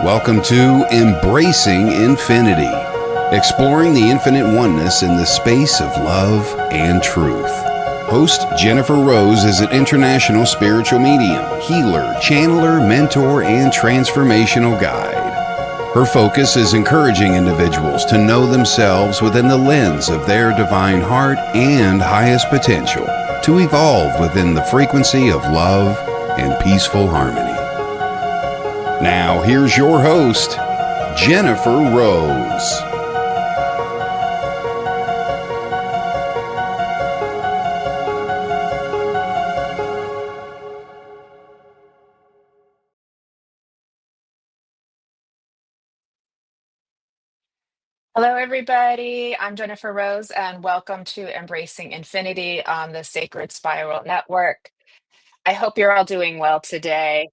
Welcome to Embracing Infinity, exploring the infinite oneness in the space of love and truth. Host Jennifer Rose is an international spiritual medium, healer, channeler, mentor, and transformational guide. Her focus is encouraging individuals to know themselves within the lens of their divine heart and highest potential, to evolve within the frequency of love and peaceful harmony. Now, here's your host, Jennifer Rose. Hello, everybody. I'm Jennifer Rose, and welcome to Embracing Infinity on the Sacred Spiral Network. I hope you're all doing well today.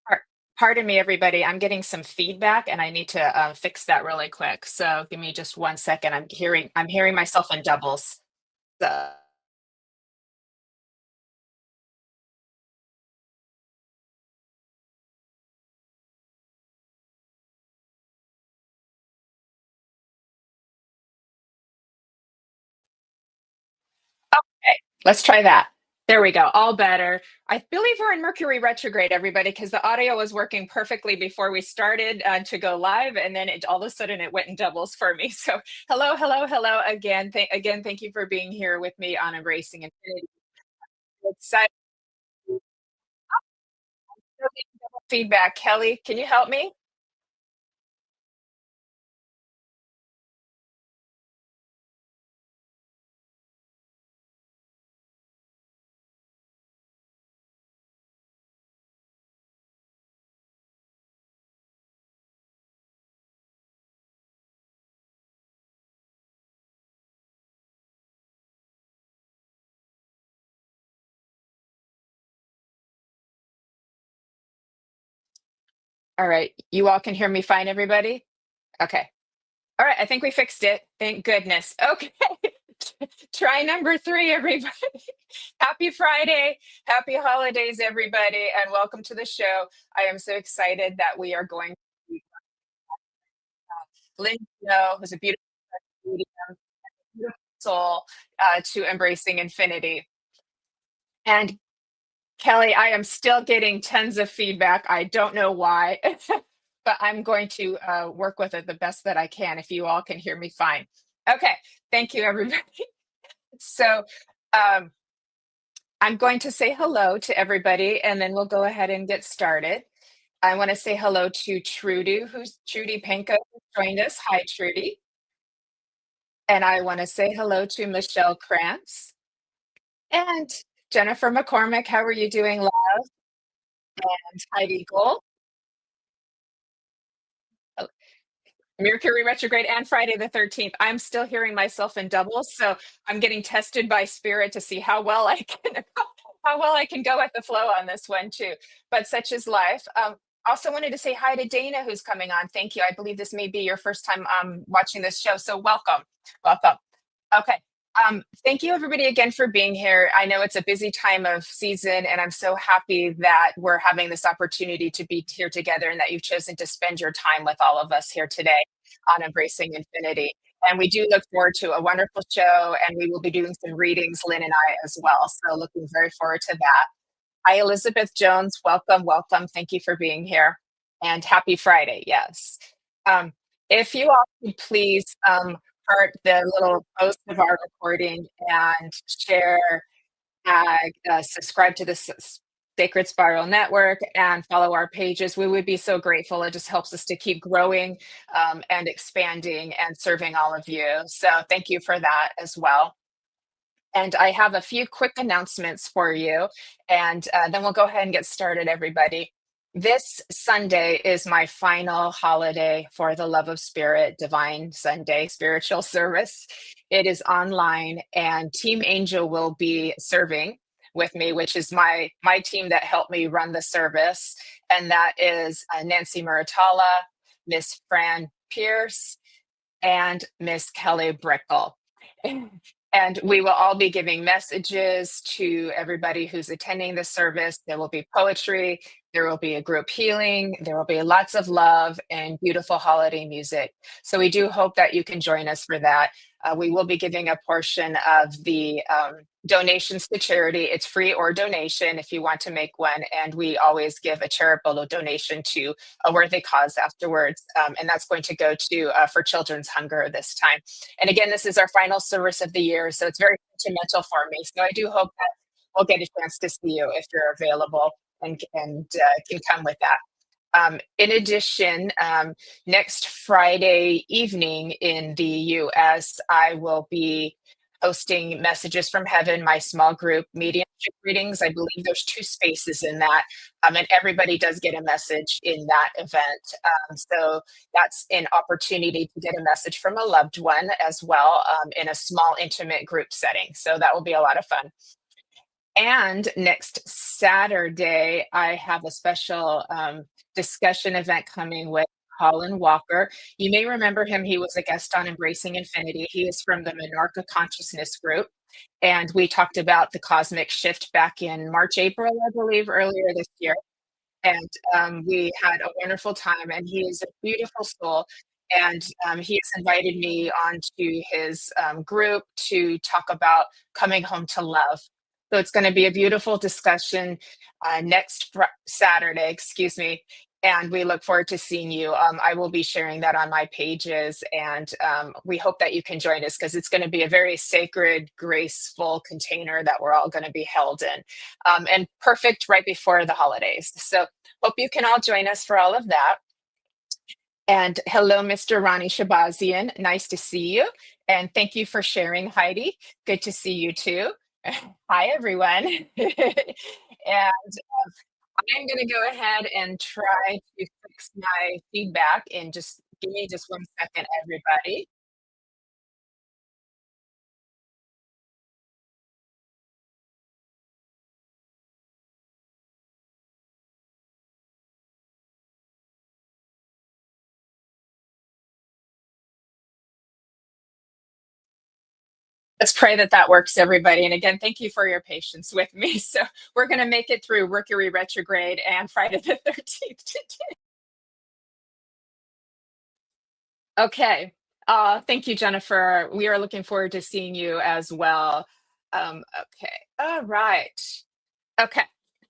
Par- Pardon me, everybody. I'm getting some feedback, and I need to fix that really quick. So give me just 1 second. I'm hearing myself in doubles. So, okay, let's try that. There we go. All better. I believe we're in Mercury retrograde, everybody, because the audio was working perfectly before we started to go live, and then all of a sudden it went in doubles for me. So, hello, hello, hello again. Thank you for being here with me on Embracing Infinity. Excited feedback. Kelly, can you help me? All right. You all can hear me fine, everybody? Okay. All right. I think we fixed it. Thank goodness. Okay. Try number three, everybody. Happy Friday. Happy holidays, everybody, and welcome to the show. I am so excited that we are going to be Lynne Juneau, who's a beautiful medium, beautiful soul, to embracing infinity. And Kelly, I am still getting tons of feedback. I don't know why, but I'm going to work with it the best that I can if you all can hear me fine. Okay. Thank you, everybody. So, um, I'm going to say hello to everybody and then we'll go ahead and get started. I want to say hello to Trudy Panko, who joined us. Hi, Trudy. And I want to say hello to Michelle Krantz and Jennifer McCormick. How are you doing, love? And Heidi Gold. Oh, Mercury retrograde and Friday the 13th. I'm still hearing myself in doubles, so I'm getting tested by spirit to see how well I can how well I can go at the flow on this one too. But such is life. Also wanted to say hi to Dana, who's coming on. Thank you. I believe this may be your first time watching this show, so welcome, welcome. Okay. Thank you everybody again for being here. I know it's a busy time of season, and I'm so happy that we're having this opportunity to be here together and that you've chosen to spend your time with all of us here today on Embracing Infinity. And we do look forward to a wonderful show, and we will be doing some readings, Lynn and I as well. So looking very forward to that. Hi, Elizabeth Jones. Welcome, welcome. Thank you for being here. And happy Friday. Yes. Um, if you all could please heart the little post of our recording and share, subscribe to the Sacred Spiral Network and follow our pages, we would be so grateful. It just helps us to keep growing and expanding and serving all of you. So thank you for that as well. And I have a few quick announcements for you, and then we'll go ahead and get started, everybody. This Sunday is my final holiday for the Love of Spirit Divine Sunday spiritual service. It is online, and Team Angel will be serving with me, which is my team that helped me run the service, and that is Nancy Muratala, Miss Fran Pierce, and Miss Kelly Brickle. And we will all be giving messages to everybody who's attending the service. There will be poetry, there will be a group healing, there will be lots of love and beautiful holiday music. So we do hope that you can join us for that. We will be giving a portion of the donations to charity. It's free or donation if you want to make one. And we always give a charitable donation to a worthy cause afterwards. And that's going to go to for Children's Hunger this time. And again, this is our final service of the year, so it's very sentimental for me. So I do hope that we'll get a chance to see you if you're available and can come with that. In addition, next Friday evening in the US, I will be hosting Messages from Heaven, my small group mediumship readings. I believe there's two spaces in that, and everybody does get a message in that event. So that's an opportunity to get a message from a loved one as well in a small, intimate group setting. So that will be a lot of fun. And next Saturday, I have a special discussion event coming with Colin Walker. You may remember him. He was a guest on Embracing Infinity. He is from the Minorca Consciousness Group. And we talked about the cosmic shift back in March, April, I believe, earlier this year. And we had a wonderful time. And he is a beautiful soul. And he has invited me onto his group to talk about coming home to love. So it's going to be a beautiful discussion next Saturday, excuse me. And we look forward to seeing you. I will be sharing that on my pages. And we hope that you can join us because it's going to be a very sacred, graceful container that we're all going to be held in. And perfect right before the holidays. So hope you can all join us for all of that. And hello, Mr. Ronnie Shabazian. Nice to see you. And thank you for sharing, Heidi. Good to see you too. Hi, everyone. And I'm going to go ahead and try to fix my feedback and just give me just 1 second, everybody. Let's pray that that works, everybody. And again, thank you for your patience with me. So we're going to make it through Mercury retrograde and Friday the 13th today. Okay. Thank you, Jennifer. We are looking forward to seeing you as well. Okay. All right. Okay.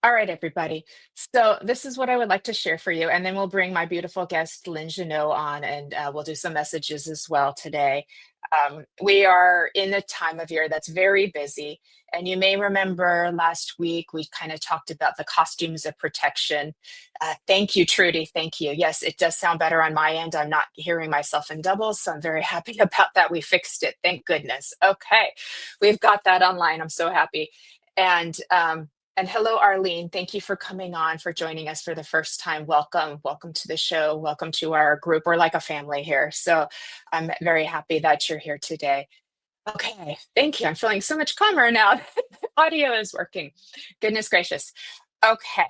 All right, everybody. So this is what I would like to share for you, and then we'll bring my beautiful guest, Lynne Juneau, on, and we'll do some messages as well today. We are in a time of year that's very busy, and you may remember last week we kind of talked about the costumes of protection. Thank you, Trudy. Thank you. Yes, it does sound better on my end. I'm not hearing myself in doubles, so I'm very happy about that. We fixed it. Thank goodness. Okay, we've got that online. I'm so happy. And hello, Arlene. Thank you for coming on, for joining us for the first time. Welcome. Welcome to the show. Welcome to our group. We're like a family here. So I'm very happy that you're here today. Okay. Thank you. I'm feeling so much calmer now. Audio is working. Goodness gracious. Okay.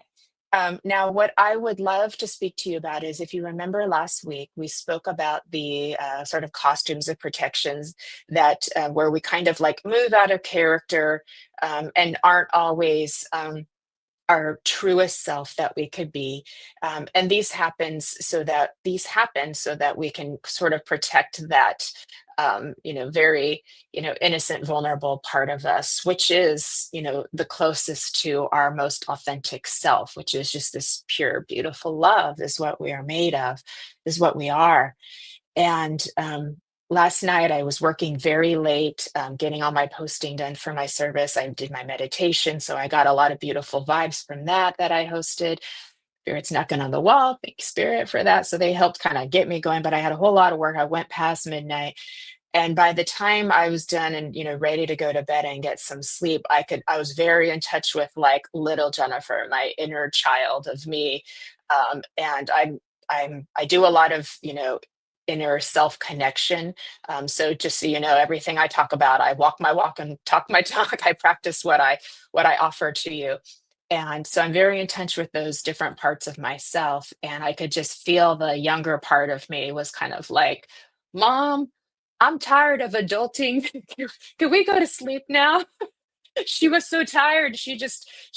Now, what I would love to speak to you about is, if you remember last week, we spoke about the sort of costumes of protections that where we kind of like move out of character and aren't always our truest self that we could be. And these happen so that we can sort of protect that very, innocent, vulnerable part of us, which is, the closest to our most authentic self, which is just this pure, beautiful love, is what we are made of, is what we are. And last night I was working very late, getting all my posting done for my service. I did my meditation, so I got a lot of beautiful vibes from that I hosted. Spirit's knocking on the wall. Thank you, Spirit, for that. So they helped kind of get me going, but I had a whole lot of work. I went past midnight. And by the time I was done and ready to go to bed and get some sleep, I was very in touch with like little Jennifer, my inner child of me. And I do a lot of inner self connection. So just so you know, everything I talk about, I walk my walk and talk my talk. I practice what I offer to you. And so I'm very in touch with those different parts of myself. And I could just feel the younger part of me was kind of like, Mom, I'm tired of adulting. Can we go to sleep now? She was so tired. She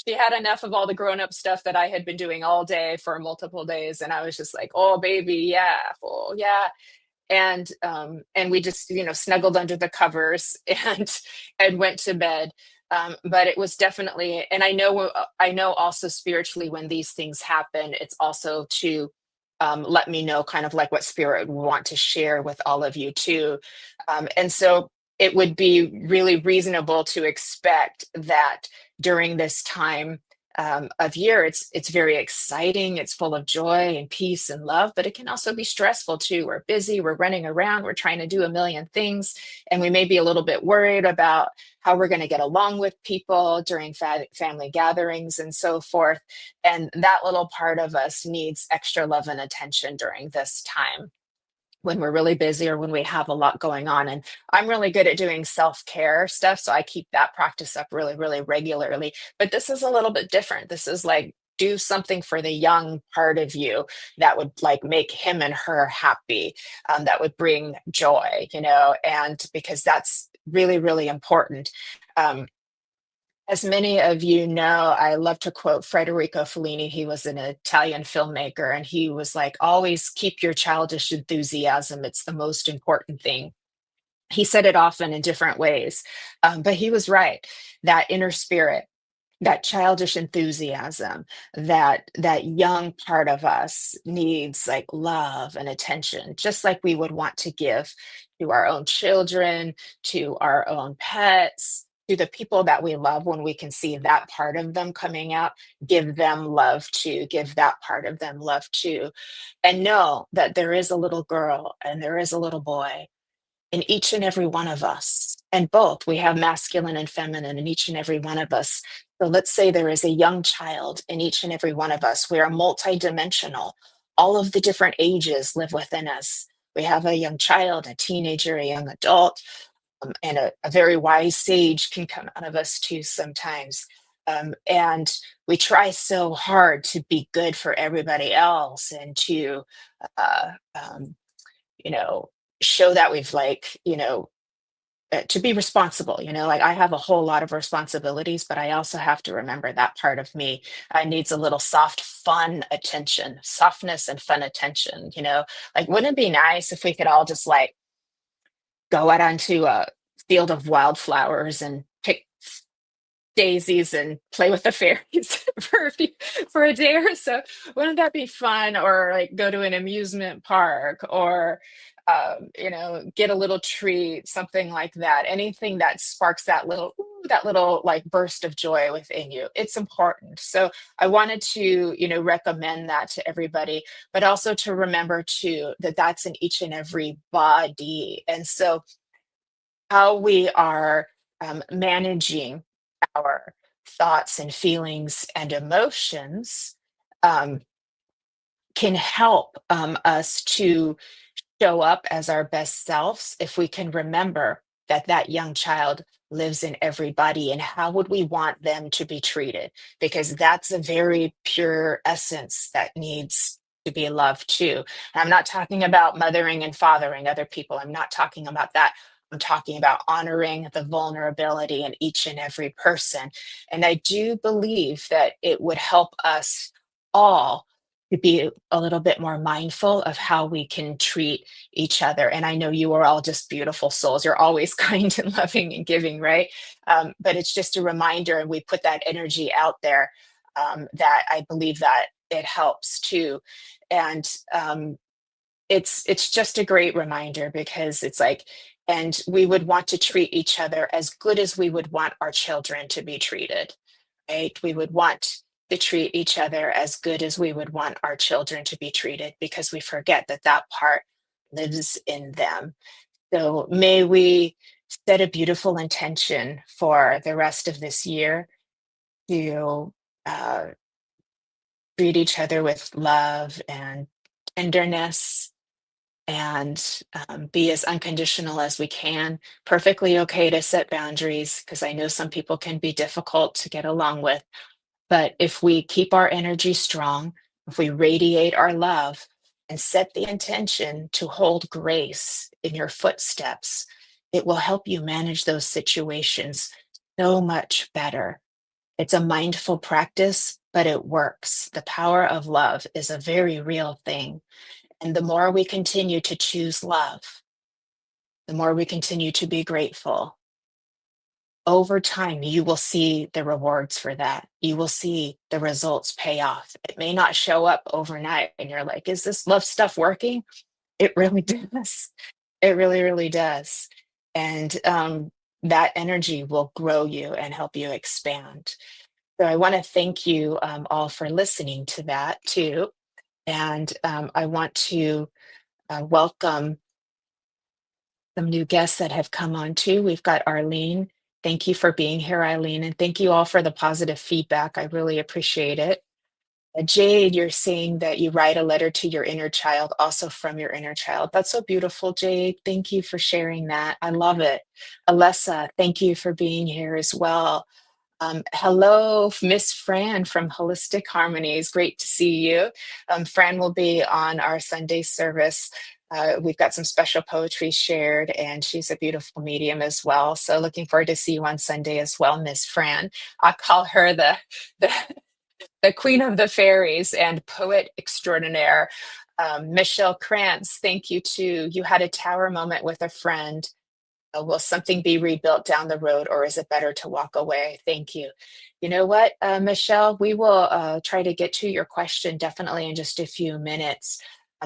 had enough of all the grown-up stuff that I had been doing all day for multiple days. And I was just like, oh baby, yeah, oh yeah. And we just, snuggled under the covers and went to bed. But it was definitely, and I know also spiritually when these things happen, it's also to let me know kind of like what spirit would want to share with all of you too. And so it would be really reasonable to expect that during this time of year, it's very exciting. It's full of joy and peace and love, but it can also be stressful too. We're busy, we're running around, we're trying to do a million things, and we may be a little bit worried about how we're going to get along with people during family gatherings and so forth. And that little part of us needs extra love and attention during this time when we're really busy or when we have a lot going on. And I'm really good at doing self-care stuff, so I keep that practice up really, really regularly. But this is a little bit different. This is like, do something for the young part of you that would like make him and her happy, that would bring joy, and because that's really, really important. Um, as many of you know, I love to quote Federico Fellini. He was an Italian filmmaker, and he was like, always keep your childish enthusiasm. It's the most important thing. He said it often in different ways, but he was right. That inner spirit, that childish enthusiasm, that young part of us needs like love and attention, just like we would want to give to our own children, to our own pets, to the people that we love. When we can see that part of them coming out, give them love too, give that part of them love too, and know that there is a little girl and there is a little boy in each and every one of us. And both, we have masculine and feminine in each and every one of us. So let's say there is a young child in each and every one of us. We are multidimensional. All of the different ages live within us. We have a young child, a teenager, a young adult, and a very wise sage can come out of us too sometimes. And we try so hard to be good for everybody else and to, uh, um, you know, show that we've like, to be responsible, like I have a whole lot of responsibilities, but I also have to remember that part of me needs a little soft, fun attention, softness and fun attention, like wouldn't it be nice if we could all just like go out onto a field of wildflowers and pick daisies and play with the fairies for a day or so? Wouldn't that be fun? Or like go to an amusement park, or get a little treat, something like that. Anything that sparks that little like burst of joy within you. It's important. So I wanted to recommend that to everybody, but also to remember too that that's in each and every body. And so how we are managing our thoughts and feelings and emotions um, can help us to show up as our best selves if we can remember that that young child lives in everybody, and how would we want them to be treated, because that's a very pure essence that needs to be loved too. And I'm not talking about mothering and fathering other people. I'm not talking about that. I'm talking about honoring the vulnerability in each and every person. And I do believe that it would help us all to be a little bit more mindful of how we can treat each other. And I know you are all just beautiful souls. You're always kind and loving and giving, right? But it's just a reminder, and we put that energy out there, that I believe that it helps too. And it's just a great reminder, because it's like, and we would want to treat each other as good as we would want our children to be treated, right? We would want to treat each other as good as we would want our children to be treated, because we forget that that part lives in them. So may we set a beautiful intention for the rest of this year to uh, treat each other with love and tenderness, and be as unconditional as we can. Perfectly okay to set boundaries, because I know some people can be difficult to get along with. But if we keep our energy strong, if we radiate our love, and set the intention to hold grace in your footsteps, it will help you manage those situations so much better. It's a mindful practice, but it works. The power of love is a very real thing. And the more we continue to choose love, the more we continue to be grateful, over time, you will see the rewards for that. You will see the results pay off. It may not show up overnight, and you're like, is this love stuff working? It really does. It really, really does. And that energy will grow you and help you expand. So I want to thank you all for listening to that too. And I want to welcome some new guests that have come on too. We've got Arlene. Thank you for being here, Eileen. And thank you all for the positive feedback. I really appreciate it. Jade, you're saying that you write a letter to your inner child, also from your inner child. That's so beautiful, Jade. Thank you for sharing that. I love it. Alessa, thank you for being here as well. Hello, Miss Fran from Holistic Harmonies. Great to see you. Fran will be on our Sunday service. We've got some special poetry shared, and she's a beautiful medium as well. So looking forward to see you on Sunday as well, Miss Fran. I call her the the queen of the fairies and poet extraordinaire. Michelle Krantz, thank you too. You had a tower moment with a friend. Will something be rebuilt down the road, or is it better to walk away? Thank you. You know what, Michelle, we will try to get to your question definitely in just a few minutes.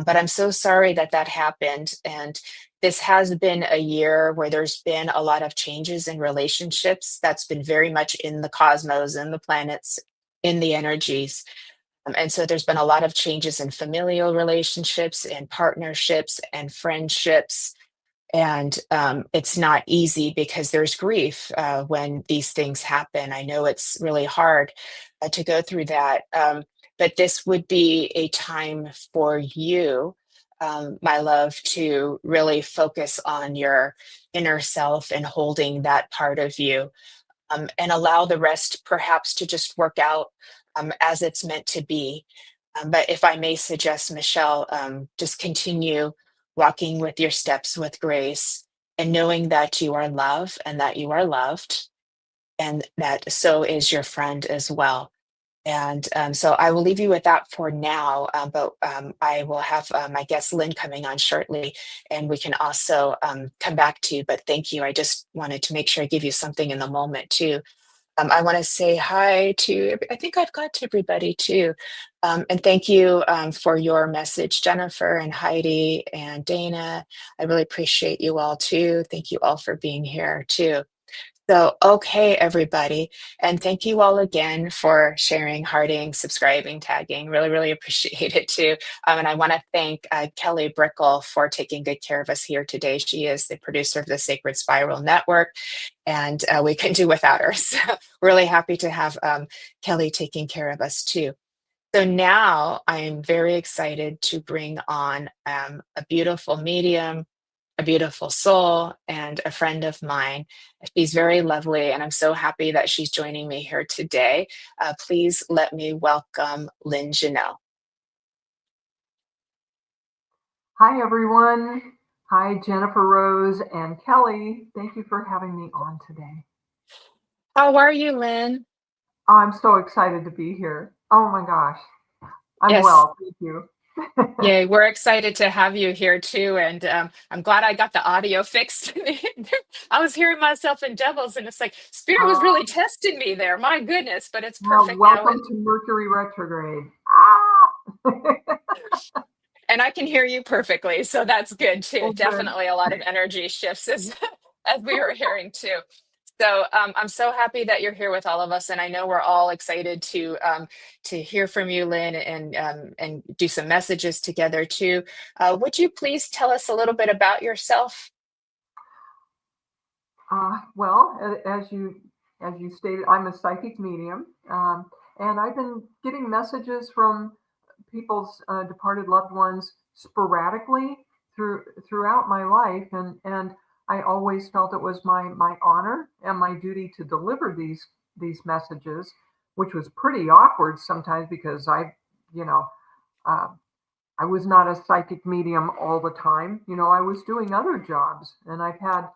But I'm so sorry that that happened. And this has been a year where there's been a lot of changes in relationships. That's been very much in the cosmos, in the planets, in the energies. And so there's been a lot of changes in familial relationships and partnerships and friendships, and it's not easy because there's grief when these things happen. I know it's really hard to go through that. But this would be a time for you, my love, to really focus on your inner self and holding that part of you, and allow the rest perhaps to just work out as it's meant to be. But if I may suggest, Michelle, just continue walking with your steps with grace and knowing that you are love and that you are loved, and that so is your friend as well. And so I will leave you with that for now, but I will have my guest Lynn coming on shortly, and we can also come back to you. But thank you. I just wanted to make sure I give you something in the moment too. I want to say hi to, I think I've got to everybody too. And thank you for your message, Jennifer and Heidi and Dana. I really appreciate you all too. Thank you all for being here too. So, okay, everybody. And thank you all again for sharing, hearting, subscribing, tagging. Really, really appreciate it too. And I want to thank Kelly Brickle for taking good care of us here today. She is the producer of the Sacred Spiral Network, and we can do without her. So, really happy to have Kelly taking care of us too. So now I'm very excited to bring on a beautiful medium, a beautiful soul, and a friend of mine. She's very lovely, and I'm so happy that she's joining me here today. Please let me welcome Lynne Juneau. Hi, everyone. Hi, Jennifer Rose and Kelly. Thank you for having me on today. How are you, Lynne? Oh, I'm so excited to be here. Oh my gosh. I'm Yes. well, thank you. Yay, we're excited to have you here too. And I'm glad I got the audio fixed. I was hearing myself in doubles, and it's like Spirit was really testing me there. My goodness, but it's perfect now. Welcome to Mercury retrograde. Ah! And I can hear you perfectly, so that's good too. Oh, Definitely a lot of energy shifts as we were hearing too. So I'm so happy that you're here with all of us, and I know we're all excited to hear from you, Lynne, and do some messages together too. Would you please tell us a little bit about yourself? Well, as you stated, I'm a psychic medium, and I've been getting messages from people's departed loved ones sporadically throughout my life, and I always felt it was my honor and my duty to deliver these messages, which was pretty awkward sometimes because you know, uh, I was not a psychic medium all the time. I was doing other jobs, and I've had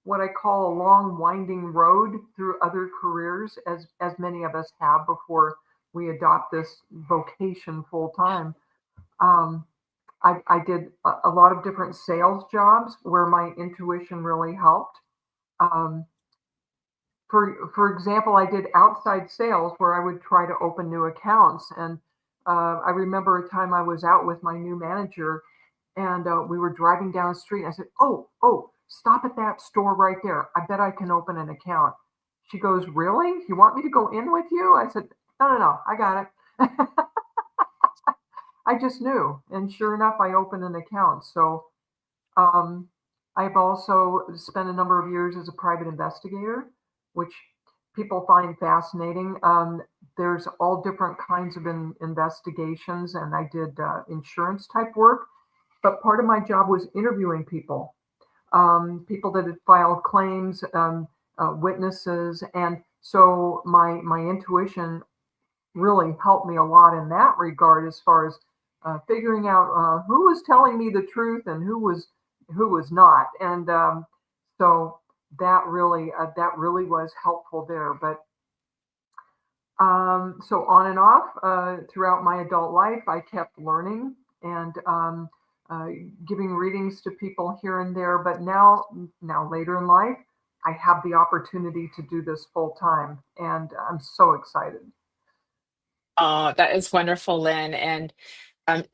what I call a long winding road through other careers, as many of us have before we adopt this vocation full time. Um, I did a lot of different sales jobs where my intuition really helped. Um, for example, I did outside sales where I would try to open new accounts. And I remember a time I was out with my new manager, and we were driving down the street. I said, "Oh, stop at that store right there. I bet I can open an account." She goes, "Really? You want me to go in with you?" I said, "No, no, no. I got it." I just knew. And sure enough, I opened an account. So um, I've also spent a number of years as a private investigator, which people find fascinating. There's all different kinds of investigations, and I did insurance type work. But part of my job was interviewing people, people that had filed claims, witnesses, and so my intuition really helped me a lot in that regard, as far as figuring out who was telling me the truth and who was not. And so that really was helpful there. But so on and off throughout my adult life, I kept learning and uh, giving readings to people here and there. But now later in life, I have the opportunity to do this full time, and I'm so excited. Oh, that is wonderful, Lynn. And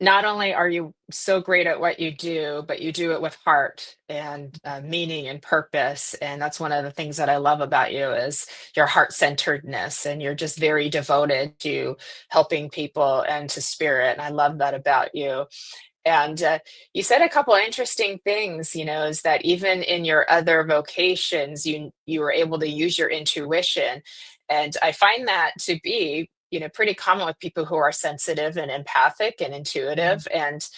not only are you so great at what you do, but you do it with heart and meaning and purpose. And that's one of the things that I love about you is your heart-centeredness, and you're just very devoted to helping people and to spirit. And I love that about you. And you said a couple of interesting things, is that even in your other vocations, you were able to use your intuition. And I find that to be, pretty common with people who are sensitive and empathic and Mhm. intuitive, and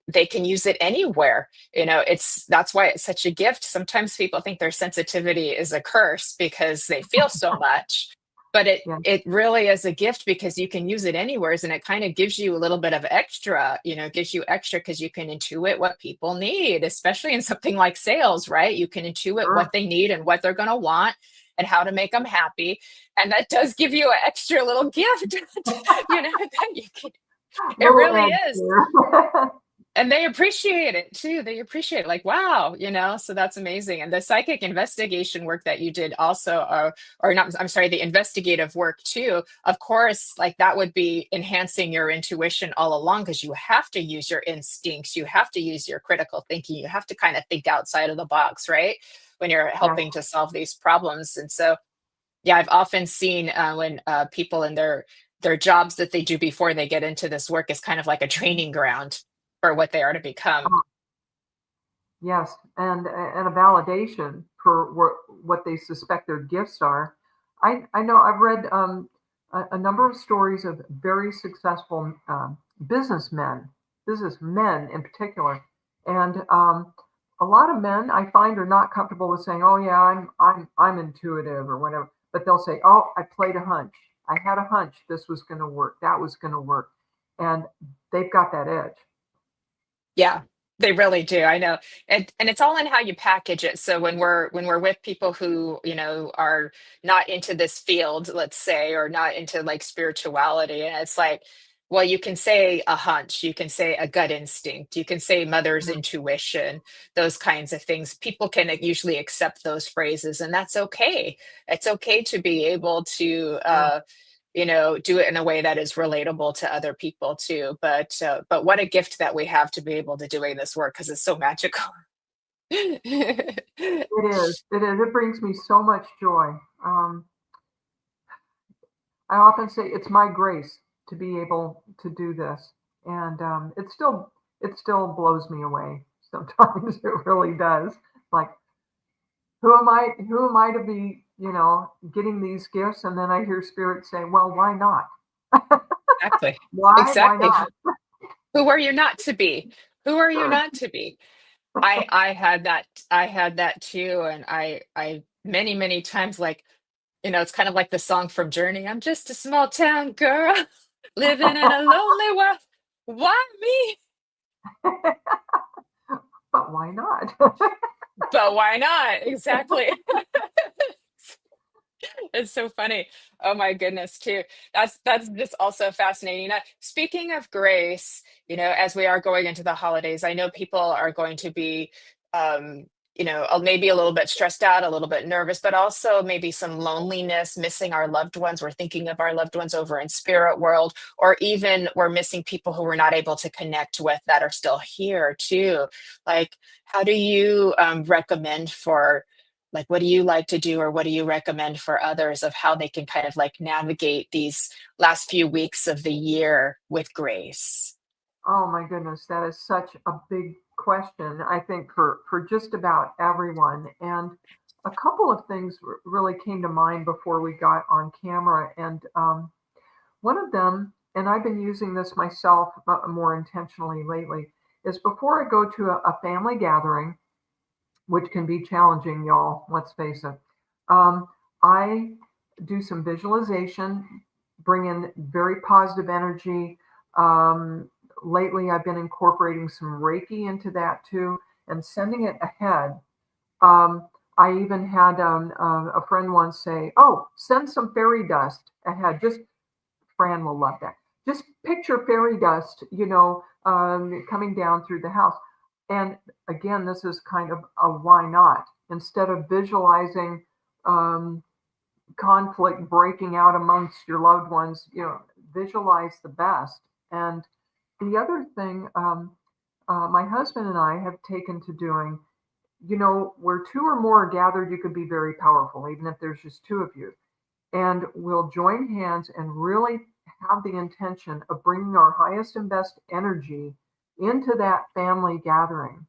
they can use it anywhere. That's why it's such a gift. Sometimes people think their sensitivity is a curse because they feel so much, but it Yeah, it really is a gift because you can use it anywheres, and it kind of gives you a little bit of extra, gives you extra because you can intuit what people need, especially in something like sales, right? You can intuit what sure. they need and what they're going to want and how to make them happy. And that does give you an extra little gift, that you can, it Little really edge is. there. And they appreciate it too. They appreciate it, like, wow, so that's amazing. And the psychic investigation work that you did also, or not, I'm sorry, the investigative work too, of course, like that would be enhancing your intuition all along, because you have to use your instincts, you have to use your critical thinking, you have to kind of think outside of the box, right? When you're Yeah. helping to solve these problems. And so, yeah, I've often seen when people in their jobs that they do before they get into this work is kind of like a training ground for what they are to become. Yes, and a validation for what they suspect their gifts are. I know I've read a number of stories of very successful businessmen in particular, and a lot of men I find are not comfortable with saying, "Oh yeah, I'm intuitive" or whatever, but they'll say, "Oh, I played a hunch. I had a hunch this was going to work. That was going to work," and they've got that edge. Yeah, they really do. I know. And it's all in how you package it. So when we're with people who, are not into this field, let's say, or not into like spirituality, and it's like, well, you can say a hunch, you can say a gut instinct, you can say mother's Mhm. intuition, those kinds of things. People can usually accept those phrases, and that's okay. It's okay to be able to Yeah. do it in a way that is relatable to other people too. But what a gift that we have to be able to doing this work, because it's so magical. It is. It is. It brings me so much joy. I often say it's my grace to be able to do this, and it still blows me away. Sometimes it really does. Like, who am I? Who am I to be? Getting these gifts, and then I hear Spirit say, "Well, why not? Exactly. Why? Why Exactly. not?" Who are you not to be? Who are you Sure. not to be? I had that too, and I many times, like, it's kind of like the song from Journey. I'm just a small town girl living in a lonely world. Why me? But why not? But why not? Exactly. It's so funny. Oh my goodness, too. That's just also fascinating. Speaking of grace, as we are going into the holidays, I know people are going to be, um, maybe a little bit stressed out, a little bit nervous, but also maybe some loneliness, missing our loved ones. We're thinking of our loved ones over in spirit world, or even we're missing people who we're not able to connect with that are still here too. Like, how do you recommend for? Like, what do you like to do, or what do you recommend for others of how they can kind of like navigate these last few weeks of the year with grace? Oh my goodness, that is such a big question, I think, for just about everyone. And a couple of things really came to mind before we got on camera. And one of them, and I've been using this myself more intentionally lately, is before I go to a family gathering, which can be challenging, y'all, let's face it, um, I do some visualization, bring in very positive energy. Um, Lately, I've been incorporating some Reiki into that too and sending it ahead. I even had a friend once say, "Oh, send some fairy dust ahead." Just Fran will love that. Just picture fairy dust, coming down through the house. And again, this is kind of a why not? Instead of visualizing um, conflict breaking out amongst your loved ones, visualize the best. And the other thing my husband and I have taken to doing, where two or more are gathered, you could be very powerful, even if there's just two of you. And we'll join hands and really have the intention of bringing our highest and best energy into that family gathering.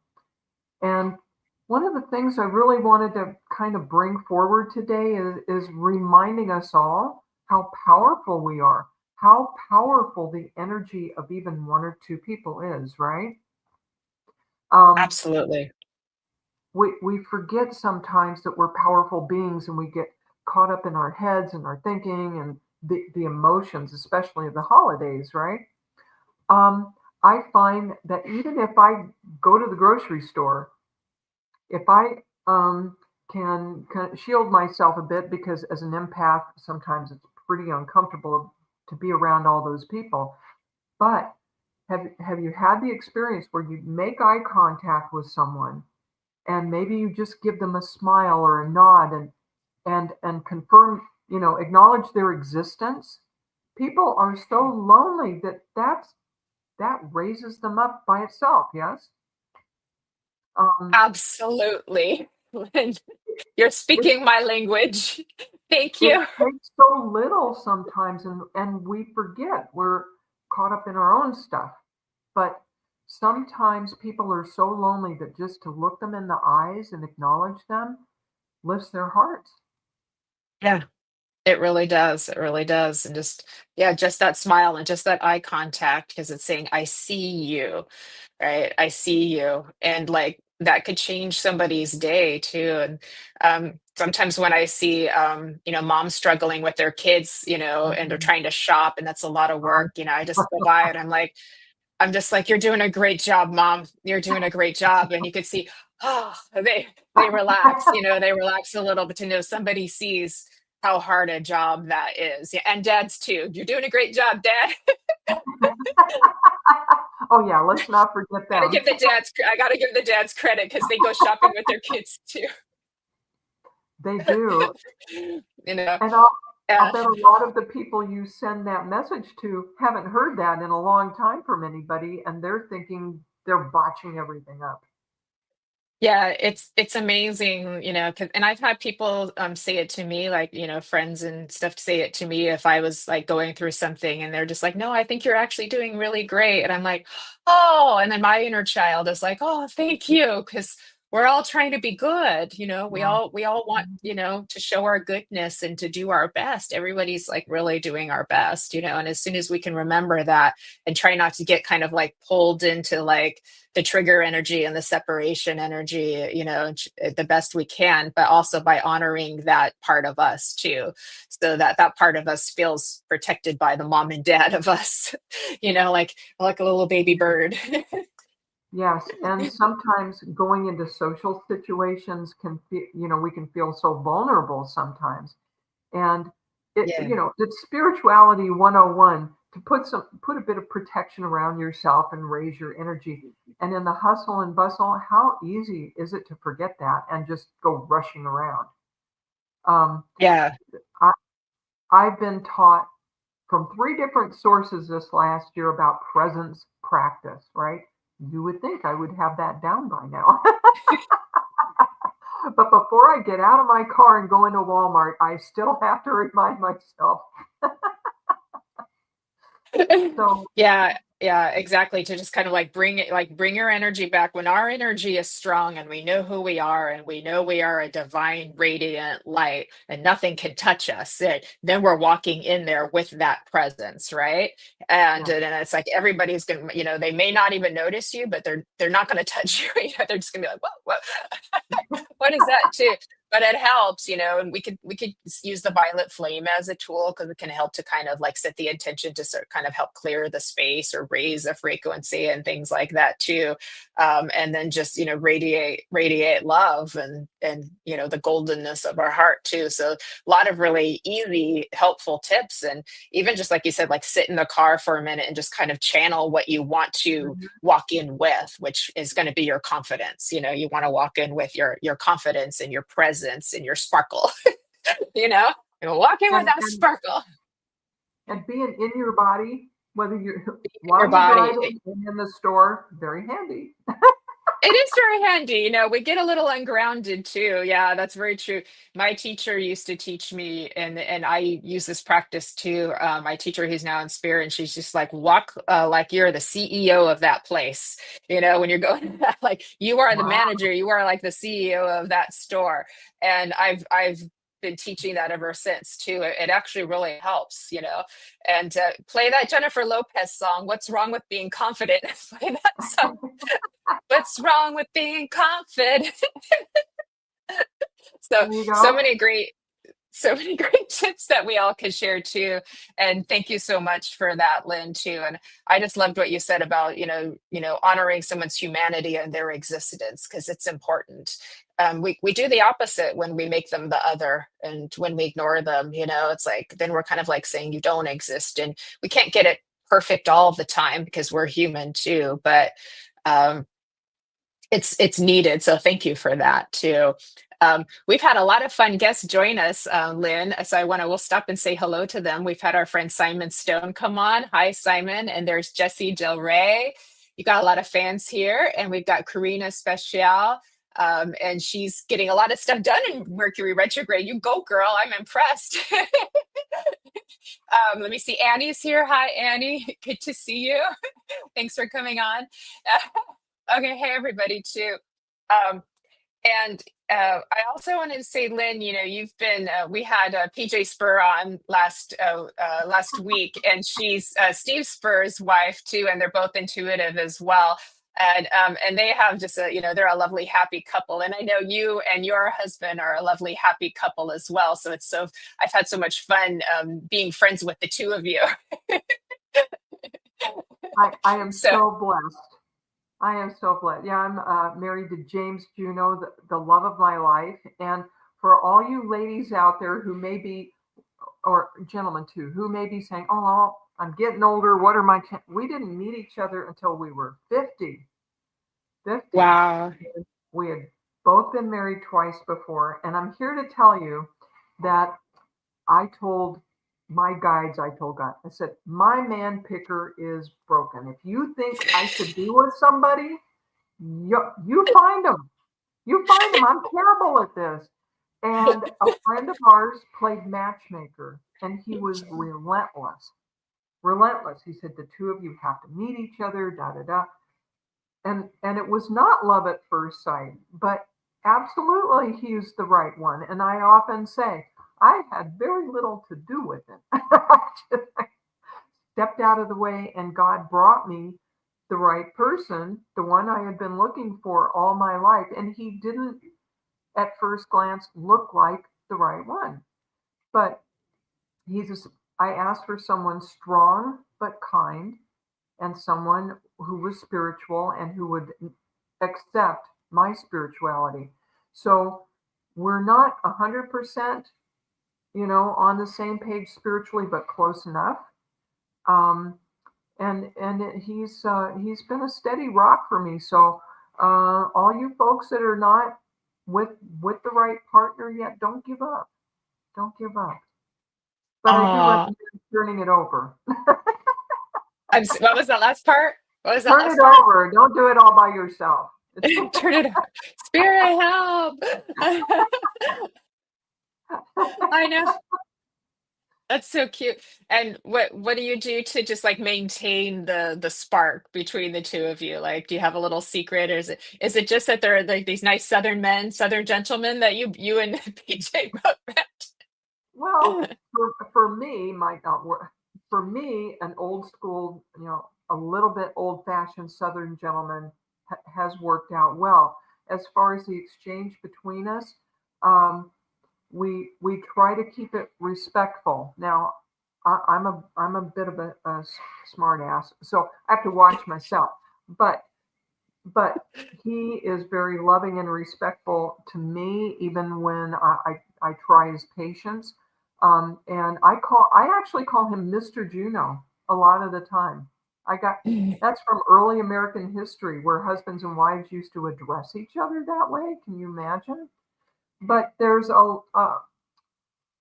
And one of the things I really wanted to kind of bring forward today is reminding us all how powerful we are, how powerful the energy of even one or two people is, right? Um, Absolutely. we forget sometimes that we're powerful beings and we get caught up in our heads and our thinking and the emotions, especially of the holidays, right? Um, I find that even if I go to the grocery store, if I can shield myself a bit because as an empath, sometimes it's pretty uncomfortable to be around all those people. But have you had the experience where you make eye contact with someone and maybe you just give them a smile or a nod and confirm, acknowledge their existence? People are so lonely that raises them up by itself. Yes. Um, Absolutely. Lynn, you're it, speaking my language. Thank it you. takes so little sometimes, and we forget we're caught up in our own stuff. But sometimes people are so lonely that just to look them in the eyes and acknowledge them lifts their hearts. Yeah, it really does. It really does. And just, yeah, just that smile and just that eye contact, because it's saying, I see you, right? I see you. And like that could change somebody's day too. And sometimes when I see, moms struggling with their kids, and they're Mhm. trying to shop and that's a lot of work, I just go by it. I'm just like, you're doing a great job, mom. You're doing a great job. And you could see, oh, they relax, they relax a little bit to know somebody sees how hard a job that is. Yeah, and dads too. You're doing a great job, dad. Oh yeah, let's not forget Gotta them. give the dads, I gotta give the dads credit because they go shopping with their kids too. They do. You know, And I'll uh, bet a lot of the people you send that message to haven't heard that in a long time from anybody, and they're thinking they're botching everything up. yeah, it's amazing, 'cause I've had people say it to me, like, friends and stuff say it to me if I was like going through something and they're just like, no, I think you're actually doing really great. And I'm like, oh, and then my inner child is like, oh, thank you. Because we're all trying to be good, you know, Yeah. we all want, you know, to show our goodness and to do our best. Everybody's like really doing our best, you know, and as soon as we can remember that and try not to get kind of like pulled into like the trigger energy and the separation energy, you know, the best we can, but also by honoring that part of us too, so that that part of us feels protected by the mom and dad of us, you know, like a little baby bird. Yes, and sometimes going into social situations can feel, you know, we can feel so vulnerable sometimes. And Yeah. you know, it's spirituality 101 to put a bit of protection around yourself and raise your energy. And in the hustle and bustle, how easy is it to forget that and just go rushing around? Um, Yeah. I, I've been taught from three different sources this last year about presence practice, right? You would think I would have that down by now. But before I get out of my car and go into Walmart, I still have to remind myself. So, Yeah, yeah, exactly. To just kind of like bring it, like bring your energy back when our energy is strong and we know who we are and we know we are a divine, radiant light and nothing can touch us. Then we're walking in there with that presence, right? And yeah. and it's like everybody's gonna, you know, they may not even notice you, but they're not gonna touch you. You know, they're just gonna be like, whoa, whoa, what is that too? But it helps, you know, and we could use the violet flame as a tool because it can help to kind of like set the intention to sort kind of help clear the space or raise the frequency and things like that too. And then just, you know, radiate love and you know the goldenness of our heart too. So a lot of really easy helpful tips, and even just like you said, like sit in the car for a minute and just kind of channel what you want to Mhm. walk in with, which is going to be your confidence. You know, you want to walk in with your confidence and your presence and your sparkle. You know, you walk in with And, that and sparkle and being in your body, whether you're in your while you're body. driving and in the store, very handy. It is very handy. You know, we get a little ungrounded too. Yeah, that's very true. My teacher used to teach me, and I use this practice too. My teacher, who's now in spirit, and she's just like, walk like you're the CEO of that place. You know, when you're going, like you are the Wow. manager, you are like the CEO of that store. And I've been teaching that ever since too. It actually really helps, you know. And play that Jennifer Lopez song, "What's Wrong with Being Confident?" Play that song. What's wrong with being confident? So There you so go. many great so many great tips that we all could share too. And thank you so much for that, Lynn, too. And I just loved what you said about, honoring someone's humanity and their existence, because it's important. We do the opposite when we make them the other and when we ignore them, it's like then we're kind of like saying you don't exist, and we can't get it perfect all of the time because we're human too. But um, it's needed. So thank you for that too. We've had a lot of fun guests join us, Lynn. So we'll stop and say hello to them. We've had our friend Simon Stone come on. Hi, Simon. And there's Jessie Del Rey. You got a lot of fans here. And we've got Karina Special. And she's getting a lot of stuff done in Mercury retrograde. You go, girl. I'm impressed. Let me see. Annie's here. Hi, Annie. Good to see you. Thanks for coming on. Okay, hey everybody too. Um, and I also wanted to say, Lynn, you've been. We had PJ Spur on last week, and she's Steve Spur's wife too, and they're both intuitive as well. And they have just they're a lovely happy couple, and I know you and your husband are a lovely happy couple as well. So I've had so much fun being friends with the two of you. I am So so blessed. I am so blessed. Yeah, I'm married to James Juneau, the love of my life. And for all you ladies out there who may be, or gentlemen too, who may be saying, "Oh, I'm getting older. What are my?" We didn't meet each other until we were 50. 50. wow. We had both been married twice before, and I'm here to tell you that I told my guides, I told God, I said, my man picker is broken. If you think I should be with somebody, you find them. You find them. I'm terrible at this. And a friend of ours played matchmaker, and he was relentless. Relentless. He said, the two of you have to meet each other, da da da. and it was not love at first sight, but absolutely he's the right one. And I often say, I had very little to do with it. I stepped out of the way and God brought me the right person, the one I had been looking for all my life. And he didn't at first glance look like the right one. But I asked for someone strong but kind, and someone who was spiritual and who would accept my spirituality. So we're not 100%, on the same page spiritually, but close enough. And he's been a steady rock for me. So all you folks that are not with the right partner yet, don't give up. Don't give up. But I do recommend turning it over. What was that last part? What was that Turn last it part? over. Don't do it all by yourself. Turn it over. Spirit, help. I know. That's so cute. And what do you do to just like maintain the spark between the two of you? Like, do you have a little secret, or is it just that they're like these nice Southern men, Southern gentlemen that you and PJ both Well, met? for me, might not work. For me, an old school, a little bit old fashioned Southern gentleman has worked out well. As far as the exchange between us, we try to keep it respectful. Now, I'm a bit of a smart ass, so I have to watch myself. But he is very loving and respectful to me, even when I try his patience. And I actually call him Mr. Juneau a lot of the time. That's from early American history, where husbands and wives used to address each other that way. Can you imagine? But there's a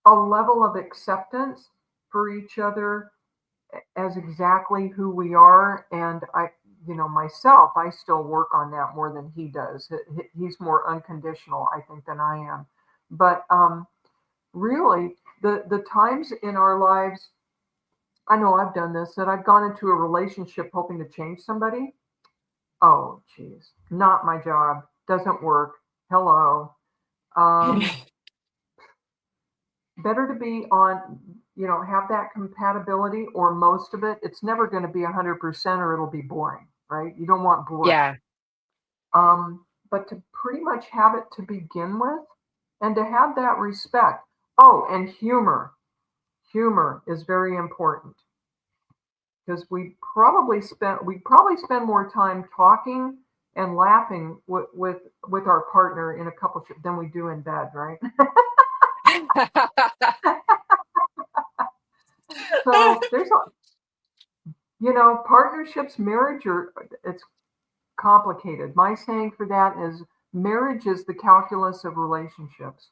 level of acceptance for each other as exactly who we are. And myself, I still work on that more than he does. He's more unconditional, I think, than I am. But really, the times in our lives, I know I've done this, that I've gone into a relationship hoping to change somebody. Oh, geez, not my job. Doesn't work. Hello. Better to be on, have that compatibility, or most of it. It's never going to be 100%, or it'll be boring, right? You don't want boring. Yeah. But to pretty much have it to begin with, and to have that respect. Oh, and humor. Humor is very important, because we probably spend more time talking and laughing with our partner in a couple than we do in bed, right? So there's partnerships, marriage, it's complicated. My saying for that is, marriage is the calculus of relationships.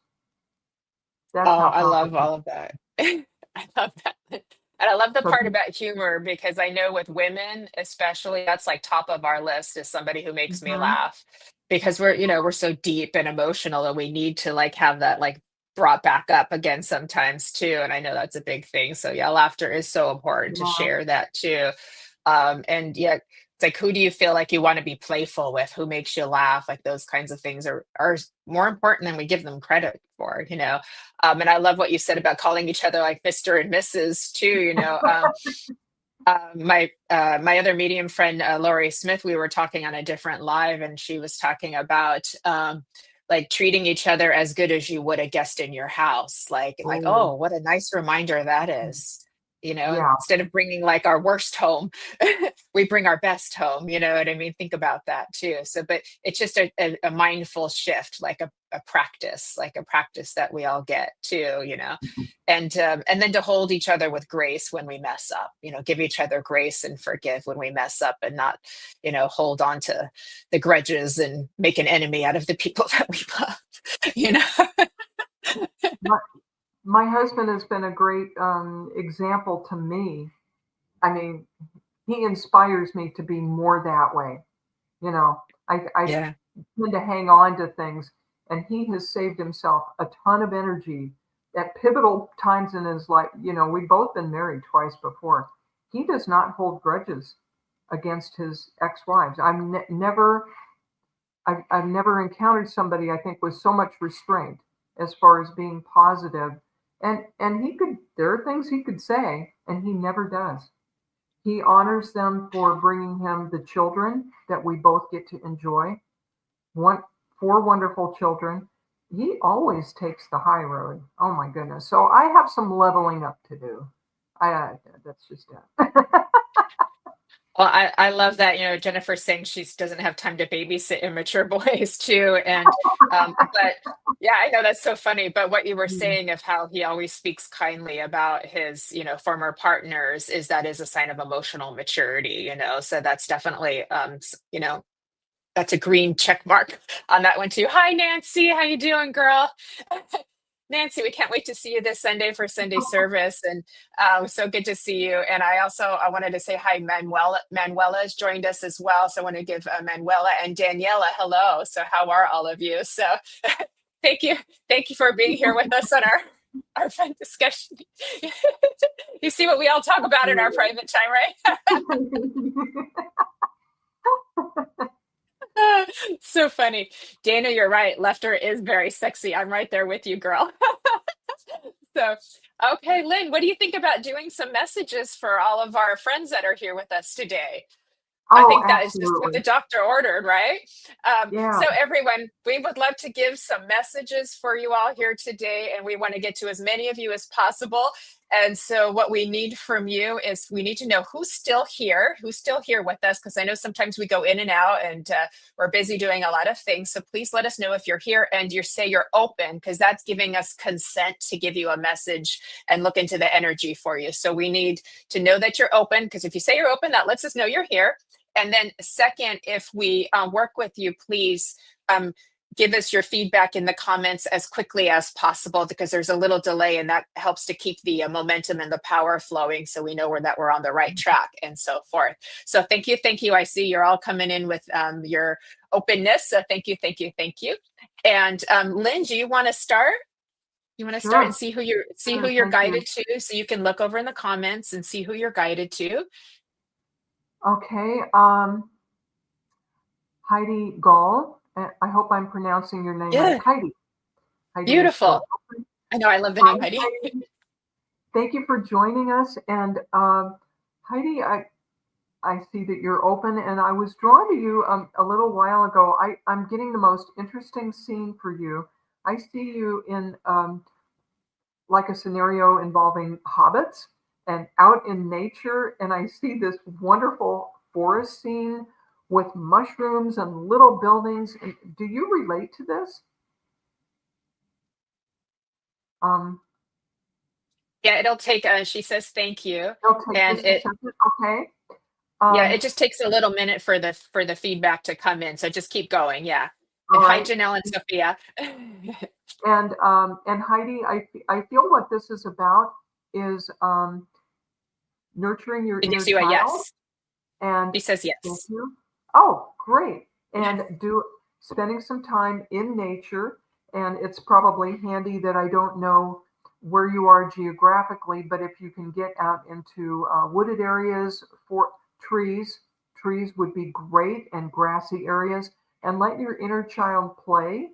That's how I love complicated. all of that. I love that. And I love the So part about humor, because I know with women, especially, that's like top of our list, is somebody who makes me mhm, laugh, because we're so deep and emotional, and we need to like have that like brought back up again sometimes too. And I know that's a big thing. So yeah, laughter is so important to yeah, share that too. And yeah, it's like, who do you feel like you want to be playful with? Who makes you laugh? Like those kinds of things are more important than we give them credit for. And I love what you said about calling each other like Mr. and Mrs. too. My other medium friend, Laurie Smith, we were talking on a different live, and she was talking about like treating each other as good as you would a guest in your house. Like, oh, oh, what a nice reminder that is. yeah, Instead of bringing like our worst home, we bring our best home. You know what I mean? Think about that too. So, but it's just a mindful shift, like a practice, that we all get too. And then to hold each other with grace when we mess up, give each other grace and forgive when we mess up, and not hold on to the grudges and make an enemy out of the people that we love. you know my, my husband has been a great example to me. I mean, he inspires me to be more that way. I Yeah. tend to hang on to things, and he has saved himself a ton of energy at pivotal times in his life. We've both been married twice before. He does not hold grudges. against his ex-wives. I've never encountered somebody I think with so much restraint as far as being positive. And there are things he could say, and he never does. He honors them for bringing him the children that we both get to enjoy. Four wonderful children. He always takes the high road. Oh my goodness. So I have some leveling up to do. That's just it. Well, I love that, Jennifer saying she doesn't have time to babysit immature boys too. And, but yeah, I know that's so funny. But what you were saying of how he always speaks kindly about his, former partners is a sign of emotional maturity, so that's definitely, that's a green check mark on that one too. Hi, Nancy. How you doing, girl? Nancy, we can't wait to see you this Sunday for Sunday service, and so good to see you. And I wanted to say hi. Manuela has joined us as well, so I want to give Manuela and Daniela hello. So how are all of you? So thank you for being here with us on our fun discussion. You see what we all talk about in our private time, right? So funny. Dana, you're right. Lefter is very sexy. I'm right there with you, girl. So, okay, Lynn, what do you think about doing some messages for all of our friends that are here with us today? I think that is just what the doctor ordered, right? Yeah. So everyone, we would love to give some messages for you all here today, and we want to get to as many of you as possible. And so what we need from you is we need to know who's still here with us, because I know sometimes we go in and out and we're busy doing a lot of things. So please let us know if you're here and say you're open, because that's giving us consent to give you a message and look into the energy for you. So we need to know that you're open, because if you say you're open, that lets us know you're here. And then second, if we work with you, please give us your feedback in the comments as quickly as possible, because there's a little delay, and that helps to keep the momentum and the power flowing, so we know we're on the right track and so forth. So thank you. I see you're all coming in with your openness. So thank you. And Lynn, do you want to start? You want to start and see who you're guided to, so you can look over in the comments and see who you're guided to. Okay. Heidi Gall. I hope I'm pronouncing your name right. Heidi. Beautiful. I know. I love the name Heidi. Thank you for joining us. And Heidi, I see that you're open, and I was drawn to you a little while ago. I'm getting the most interesting scene for you. I see you in like a scenario involving hobbits and out in nature, and I see this wonderful forest scene with mushrooms and little buildings. And do you relate to this? Yeah, it'll take. She says thank you, and it. Okay. Yeah, it just takes a little minute for the feedback to come in. So just keep going. Yeah. And hi, Janelle and Sophia. And Heidi, I feel what this is about is nurturing your inner child. Yes. And she says yes. Thank you. Oh, great. And spending some time in nature. And it's probably handy that I don't know where you are geographically, but if you can get out into wooded areas for trees would be great, and grassy areas, and let your inner child play.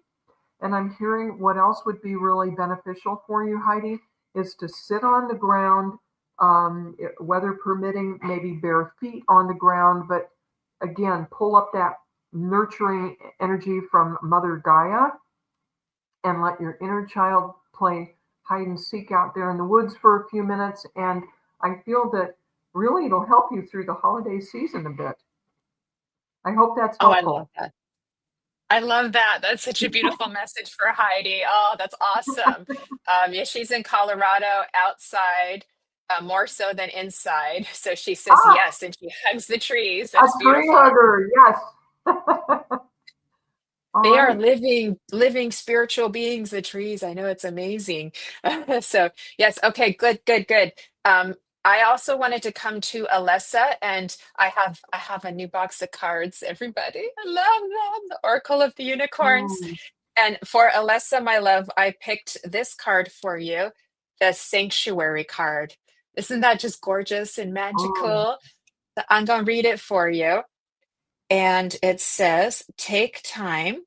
And I'm hearing what else would be really beneficial for you, Heidi, is to sit on the ground, weather permitting, maybe bare feet on the ground, but again, pull up that nurturing energy from Mother Gaia and let your inner child play hide and seek out there in the woods for a few minutes. And I feel that really it'll help you through the holiday season a bit. I hope that's helpful. Oh, I love that. I love that. That's such a beautiful message for Heidi. Oh, that's awesome. Yeah, she's in Colorado, outside, more so than inside. So she says yes, and she hugs the trees. That's beautiful. Tree hugger, yes. They are living spiritual beings, the trees. I know, it's amazing. So yes, okay, good. I also wanted to come to Alessa, and I have a new box of cards, everybody. I love them. The Oracle of the Unicorns. And for Alessa, my love, I picked this card for you, the Sanctuary card. Isn't that just gorgeous and magical? I'm going to read it for you. And it says, take time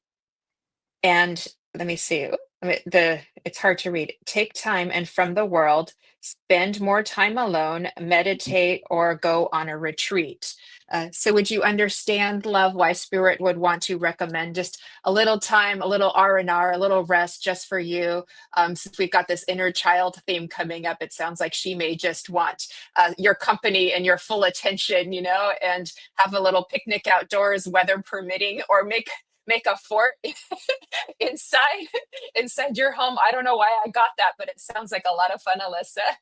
and let me see. It's hard to read. Take time and from the world, spend more time alone, meditate, or go on a retreat. So, would you understand, love, why Spirit would want to recommend just a little time, a little R&R, a little rest just for you? Since we've got this inner child theme coming up, it sounds like she may just want your company and your full attention, and have a little picnic outdoors, weather permitting, or make a fort inside inside your home. I don't know why I got that, but it sounds like a lot of fun, Alyssa.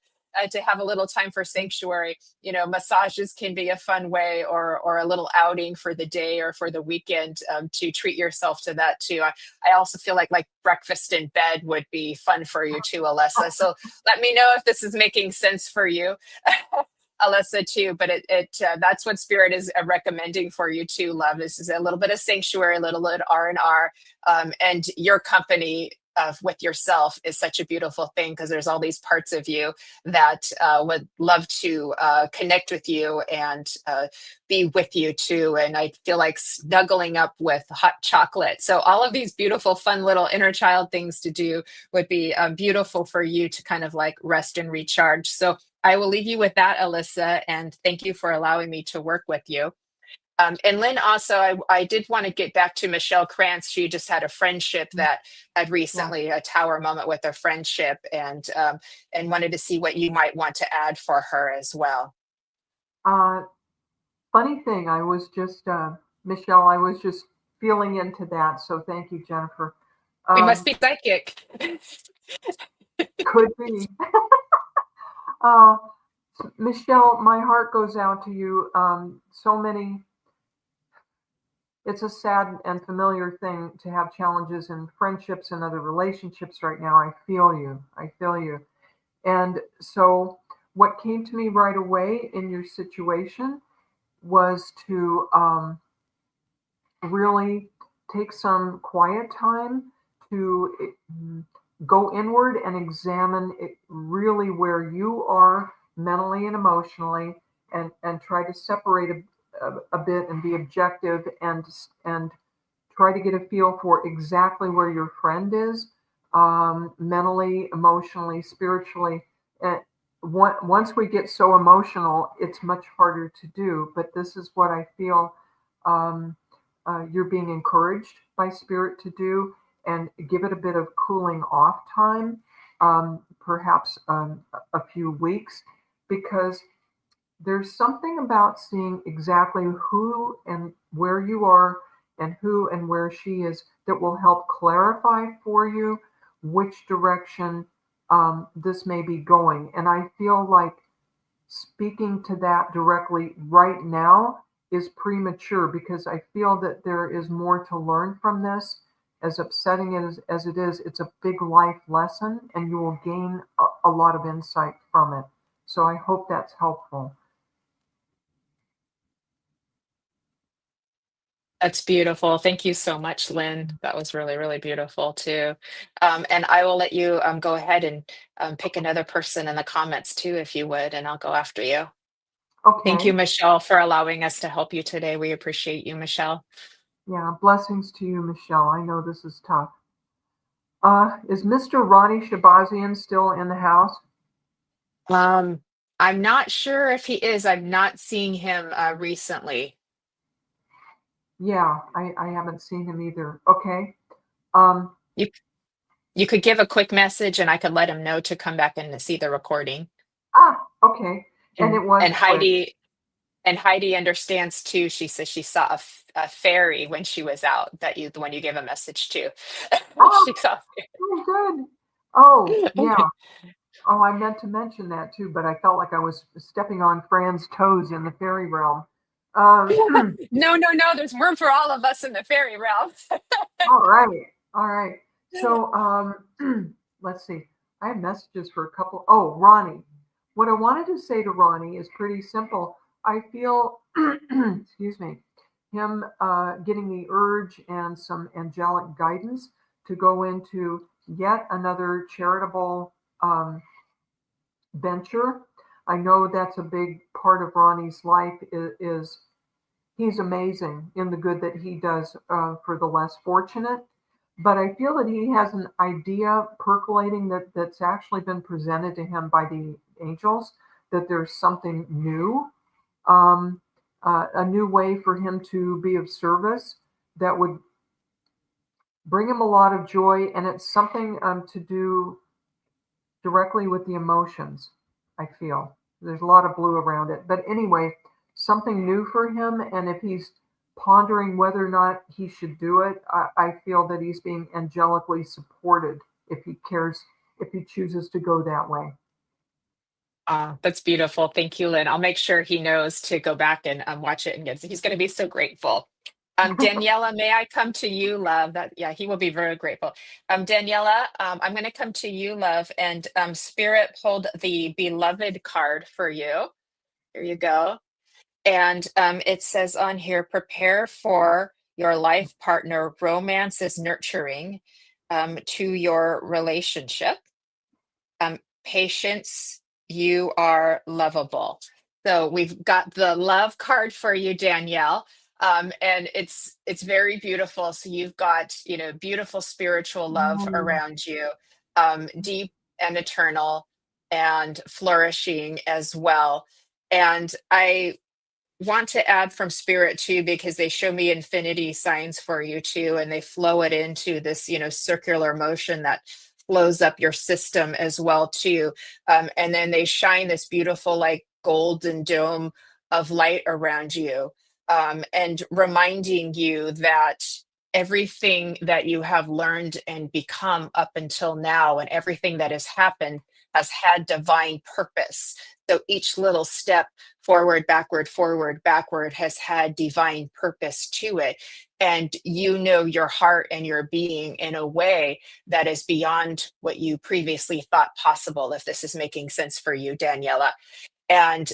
To have a little time for sanctuary, massages can be a fun way, or a little outing for the day or for the weekend, to treat yourself to that too. I also feel like breakfast in bed would be fun for you too, Alyssa. So let me know if this is making sense for you. Alyssa too, but that's what Spirit is recommending for you too, love. This is a little bit of sanctuary, a little bit R&R, and your company with yourself is such a beautiful thing, because there's all these parts of you that would love to connect with you and be with you too. And I feel like snuggling up with hot chocolate. So all of these beautiful, fun little inner child things to do would be beautiful for you to kind of rest and recharge. So I will leave you with that, Alyssa, and thank you for allowing me to work with you. And Lynn, also, I did want to get back to Michelle Krantz. She just had a friendship that had recently a tower moment with a friendship, and wanted to see what you might want to add for her as well. Funny thing, I was just, Michelle, I was just feeling into that. So thank you, Jennifer. We must be psychic. Could be. Michelle, my heart goes out to you. It's a sad and familiar thing to have challenges in friendships and other relationships right now. I feel you. And so what came to me right away in your situation was to really take some quiet time to go inward and examine really where you are mentally and emotionally, and try to separate a bit and be objective, and try to get a feel for exactly where your friend is, mentally, emotionally, spiritually. And once we get so emotional, it's much harder to do. But this is what I feel you're being encouraged by Spirit to do, and give it a bit of cooling off time, perhaps a few weeks, because there's something about seeing exactly who and where you are and who and where she is that will help clarify for you which direction this may be going. And I feel like speaking to that directly right now is premature, because I feel that there is more to learn from this. As upsetting as it is, it's a big life lesson, and you will gain a lot of insight from it. So I hope that's helpful. That's beautiful. Thank you so much, Lynn. That was really, really beautiful too. And I will let you go ahead and pick another person in the comments too, if you would, and I'll go after you. Thank you, Okay. Michelle, for allowing us to help you today. We appreciate you, Michelle. Yeah. Blessings to you, Michelle. I know this is tough. Is Mr. Ronnie Shabazian still in the house? I'm not sure if he is. I'm not seeing him recently. Yeah, I haven't seen him either. Okay. Um, You you could give a quick message, and I could let him know to come back and see the recording. okay. And And it was and quick. Heidi understands too. She says she saw a fairy when she was out, the one you gave a message to. Oh, She saw. oh, good. Oh, yeah. Okay. Oh, I meant to mention that too, but I felt like I was stepping on Fran's toes in the fairy realm. Um, No, no, no. There's room for all of us in the fairy realm. all right. All right. So let's see. I have messages for a couple. Oh, Ronnie. What I wanted to say to Ronnie is pretty simple. I feel, excuse me, him getting the urge and some angelic guidance to go into yet another charitable venture. I know that's a big part of Ronnie's life is he's amazing in the good that he does for the less fortunate. But I feel that he has an idea percolating that's actually been presented to him by the angels, that there's something new, um, a new way for him to be of service that would bring him a lot of joy. And it's something to do directly with the emotions, I feel. There's a lot of blue around it. But anyway, something new for him. And if he's pondering whether or not he should do it, I feel that he's being angelically supported if he cares, if he chooses to go that way. That's beautiful. Thank you, Lynn. I'll make sure he knows to go back and watch it and he's going to be so grateful. Daniela, may I come to you, love? Yeah, he will be very grateful. Daniela, I'm going to come to you, love, and Spirit pulled the beloved card for you. Here you go. And it says on here, prepare for your life partner. Romance is nurturing to your relationship. Patience, you are lovable. So we've got the love card for you, Danielle. And it's very beautiful. So you've got, beautiful spiritual love around you, deep and eternal and flourishing as well. And I want to add from Spirit too, because they show me infinity signs for you too, and they flow it into this, circular motion that flows up your system as well too. And then they shine this beautiful like golden dome of light around you, and reminding you that everything that you have learned and become up until now and everything that has happened has had divine purpose. So each little step forward, backward has had divine purpose to it. And you know your heart and your being in a way that is beyond what you previously thought possible, if this is making sense for you, Daniela. And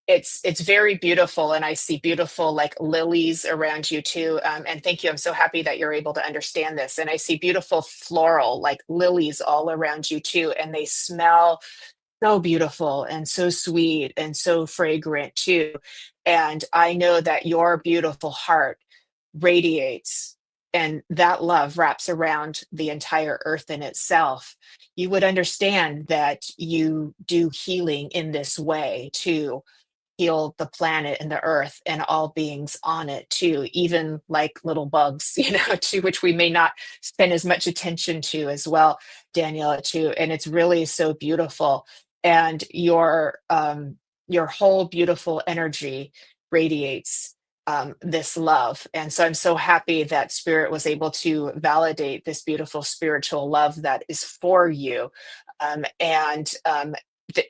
it's very beautiful, and I see beautiful like lilies around you too. And thank you. I'm so happy that you're able to understand this. And I see beautiful floral like lilies all around you too, and they smell so beautiful and so sweet and so fragrant too. And I know that your beautiful heart radiates, and that love wraps around the entire earth in itself. You would understand that you do healing in this way to heal the planet and the earth and all beings on it too, even like little bugs, to which we may not spend as much attention to as well, Daniela, too. And it's really so beautiful. And your whole beautiful energy radiates this love. And so I'm so happy that Spirit was able to validate this beautiful spiritual love that is for you. And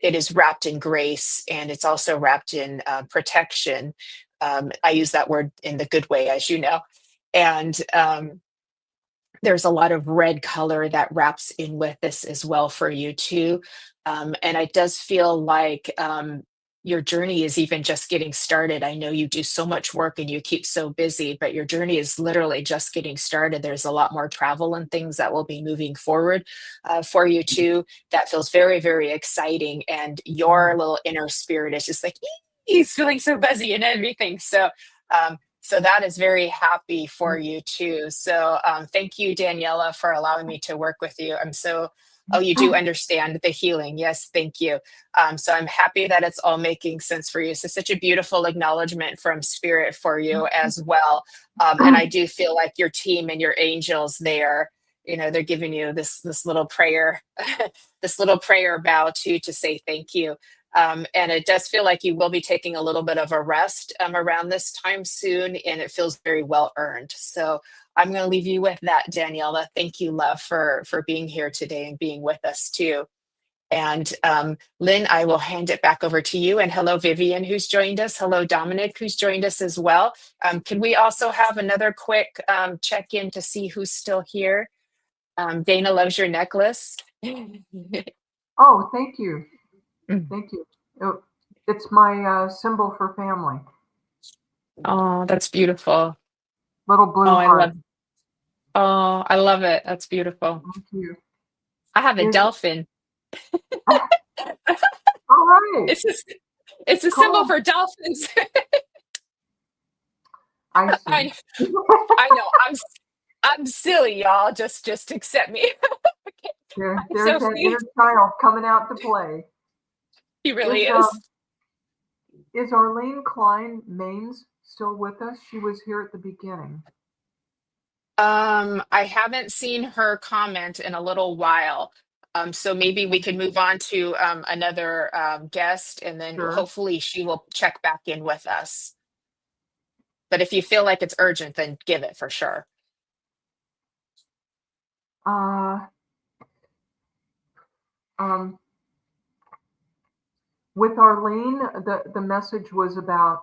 it is wrapped in grace, and it's also wrapped in protection. I use that word in the good way, as you know. And there's a lot of red color that wraps in with this as well for you too. And it does feel like your journey is even just getting started. I know you do so much work and you keep so busy, but your journey is literally just getting started. There's a lot more travel and things that will be moving forward for you too. That feels very, very exciting. And your little inner spirit is just like, he's feeling so buzzy and everything. So that is very happy for you too. So thank you, Daniela, for allowing me to work with you. Oh, you do understand the healing. Yes, thank you. So I'm happy that it's all making sense for you. So such a beautiful acknowledgement from Spirit for you as well. And I do feel like your team and your angels there, they're giving you this little prayer, this little prayer bow to say thank you. And it does feel like you will be taking a little bit of a rest around this time soon, and it feels very well earned. So I'm going to leave you with that, Daniela. Thank you, love, for being here today and being with us too. And Lynn, I will hand it back over to you. And hello, Vivian, who's joined us. Hello, Dominic, who's joined us as well. Can we also have another quick check-in to see who's still here? Dana loves your necklace. Oh, thank you. Thank you. It's my symbol for family. Oh, that's beautiful. Little blue heart. I love it. That's beautiful. Thank you. I have a dolphin. Oh, right. It's a, it's a symbol Cool. for dolphins. I see. I I know. I'm silly, y'all. Just accept me. There's So that inner child coming out to play. he really Is is. is Arlene Klein Maines still with us? She was here at the beginning. I haven't seen her comment in a little while. So maybe we could move on to another guest, and then Sure. hopefully she will check back in with us. But if you feel like it's urgent, then give it for sure. Uh, um, with Arlene, the message was about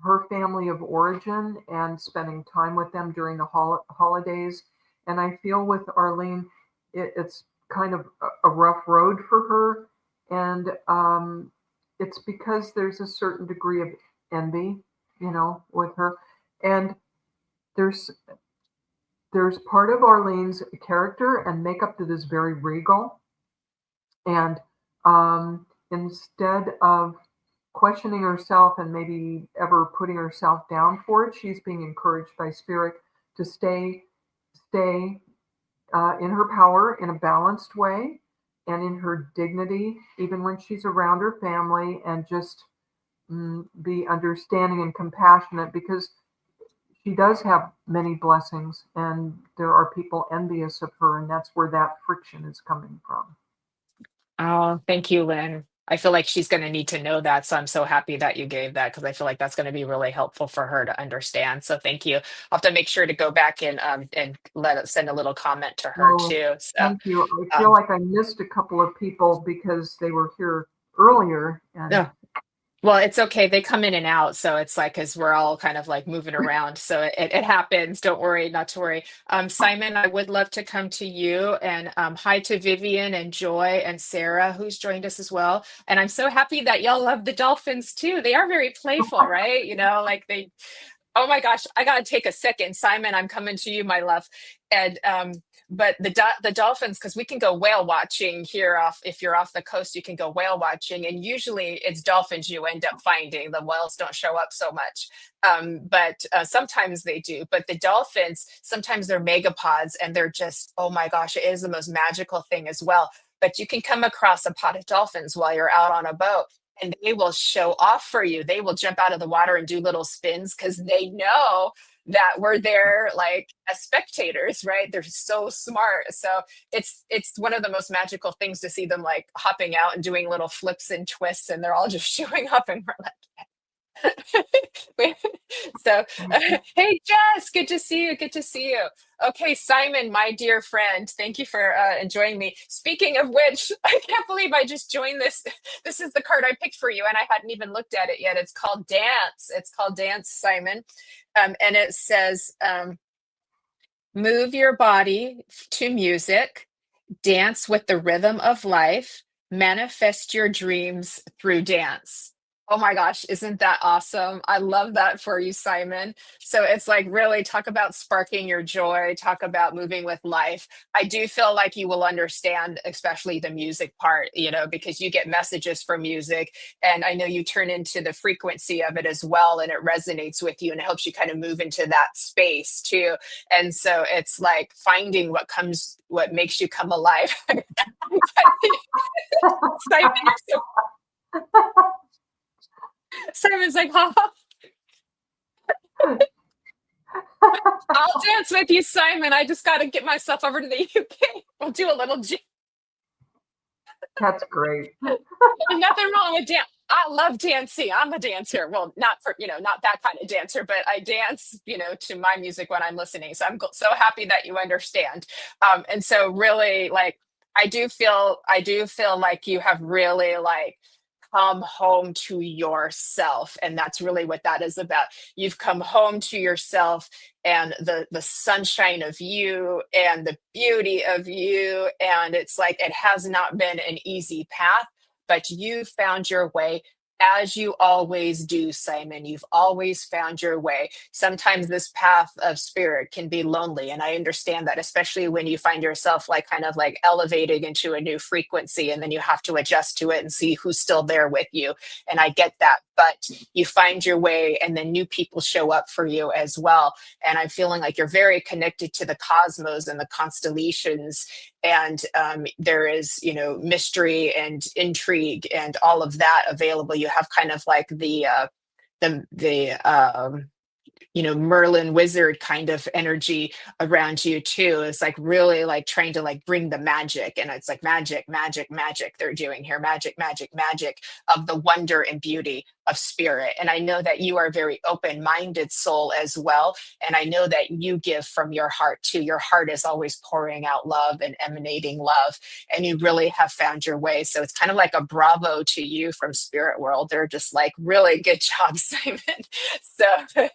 her family of origin and spending time with them during the holidays. And I feel with Arlene, it's kind of a rough road for her. And it's because there's a certain degree of envy, with her. And there's part of Arlene's character and makeup that is very regal. And instead of questioning herself and maybe ever putting herself down for it, she's being encouraged by spirit to stay in her power in a balanced way and in her dignity, even when she's around her family, and just be understanding and compassionate, because she does have many blessings and there are people envious of her, and that's where that friction is coming from. Oh, thank you, Lynn. I feel like she's going to need to know that. So I'm so happy that you gave that because I feel like that's going to be really helpful for her to understand. So thank you. I'll have to make sure to go back and send a little comment to her Oh, too. So thank you. I feel um, like I missed a couple of people because they were here earlier, and no, well, it's okay. They come in and out. So it's like, because we're all kind of like moving around. So it happens. Don't worry, not to worry. Simon, I would love to come to you. And hi to Vivian and Joy and Sarah, who's joined us as well. And I'm so happy that y'all love the dolphins too. They are very playful, right? Like they, oh my gosh, I gotta take a second. Simon, I'm coming to you, my love. And but the dolphins, because we can go whale watching here off, if you're off the coast, you can go whale watching, and usually it's dolphins you end up finding. The whales don't show up so much. But sometimes they do. But the dolphins, sometimes they're megapods, and they're just, oh my gosh, it is the most magical thing as well. But you can come across a pod of dolphins while you're out on a boat, and they will show off for you. They will jump out of the water and do little spins because they know that we're there like as spectators, right? They're so smart. So it's one of the most magical things to see them like hopping out and doing little flips and twists, and they're all just showing up, and we're like, so, hey, Jess, good to see you. Good to see you. Okay, Simon, my dear friend, thank you for enjoying me. Speaking of which, I can't believe I just joined this. This is the card I picked for you, and I hadn't even looked at it yet. It's called Dance. It's called Dance, Simon. And it says, move your body to music, dance with the rhythm of life, manifest your dreams through dance. Oh my gosh, isn't that awesome? I love that for you, Simon. So it's like really talk about sparking your joy, talk about moving with life. I do feel like you will understand, especially the music part, because you get messages from music. And I know you turn into the frequency of it as well. And it resonates with you and it helps you kind of move into that space too. And so it's like finding what makes you come alive. Simon, Simon's like, huh? I'll dance with you, Simon. I just got to get myself over to the UK. We'll do a little. That's great. Nothing wrong with dance. I love dancing. I'm a dancer. Well, not for, not that kind of dancer, but I dance, to my music when I'm listening. So I'm so happy that you understand. And so really like, I do feel like you have really like come home to yourself. And that's really what that is about. You've come home to yourself and the sunshine of you and the beauty of you. And it's like, it has not been an easy path, but you found your way as you always do, Simon. You've always found your way. Sometimes this path of spirit can be lonely, and I understand that, especially when you find yourself like kind of like elevating into a new frequency, and then you have to adjust to it and see who's still there with you. And I get that, but you find your way, and then new people show up for you as well. And I'm feeling like you're very connected to the cosmos and the constellations, and there is, you know, mystery and intrigue and all of that available. You have kind of like the you know, Merlin wizard kind of energy around you too. It's like really like trying to like bring the magic, and it's like magic, magic, magic they're doing here, magic, magic, magic of the wonder and beauty of spirit. And I know that you are a very open-minded soul as well, and I know that you give from your heart too. Your heart is always pouring out love and emanating love, and you really have found your way. So it's kind of like a bravo to you from spirit world. They're just like, really good job, Simon. So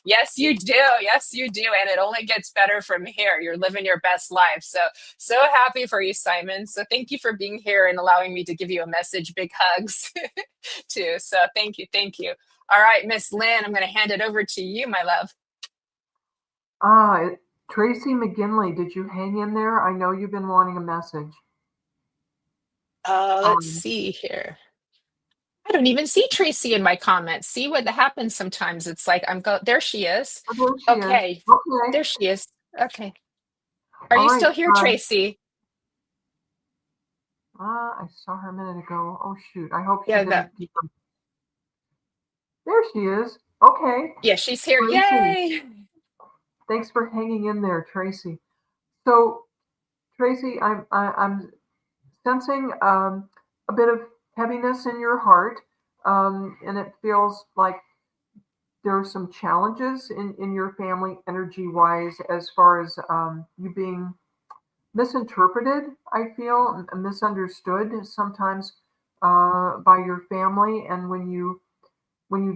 yes, you do. Yes, you do. And it only gets better from here. You're living your best life. So, so happy for you, Simon. So thank you for being here and allowing me to give you a message. Big hugs too. So thank you. Thank you. All right, Miss Lynn, I'm going to hand it over to you, my love. Tracy McGinley, did you hang in there? I know you've been wanting a message. Let's see here. I don't even see Tracy in my comments. See what happens sometimes. It's like there she is. Oh, there she Okay. is. Okay. There she is. Okay. Are All you right, still here, Tracy? I saw her a minute ago. Oh shoot. I hope she Yeah, didn't keep her. There she is. Okay. Yeah, she's here. Tracy. Yay. Thanks for hanging in there, Tracy. So, Tracy, I'm sensing a bit of heaviness in your heart, and it feels like there are some challenges in your family energy-wise, as far as you being misinterpreted, I feel, and misunderstood sometimes by your family. And when you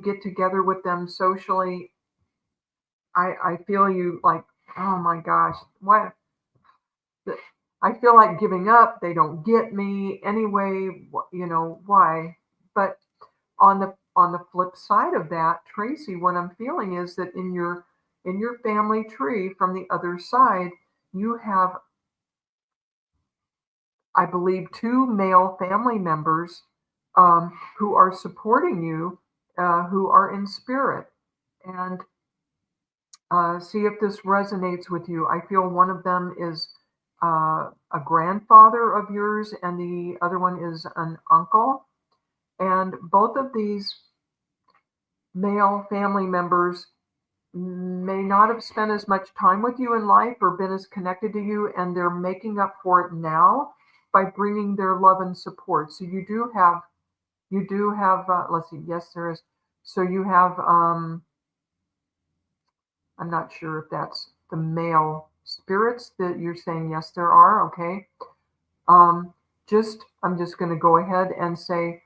get together with them socially, I feel you like, oh my gosh, what? I feel like giving up. They don't get me anyway. You know why? But on the flip side of that, Tracy, what I'm feeling is that in your family tree from the other side, you have, I believe, 2 male family members who are supporting you, who are in spirit. And see if this resonates with you. I feel one of them is a grandfather of yours, and the other one is an uncle. And both of these male family members may not have spent as much time with you in life or been as connected to you, and they're making up for it now by bringing their love and support. So you do have, let's see, yes, there is. So you have, I'm not sure if that's the male spirits that you're saying. Yes, there are. Okay. I'm just going to go ahead and say,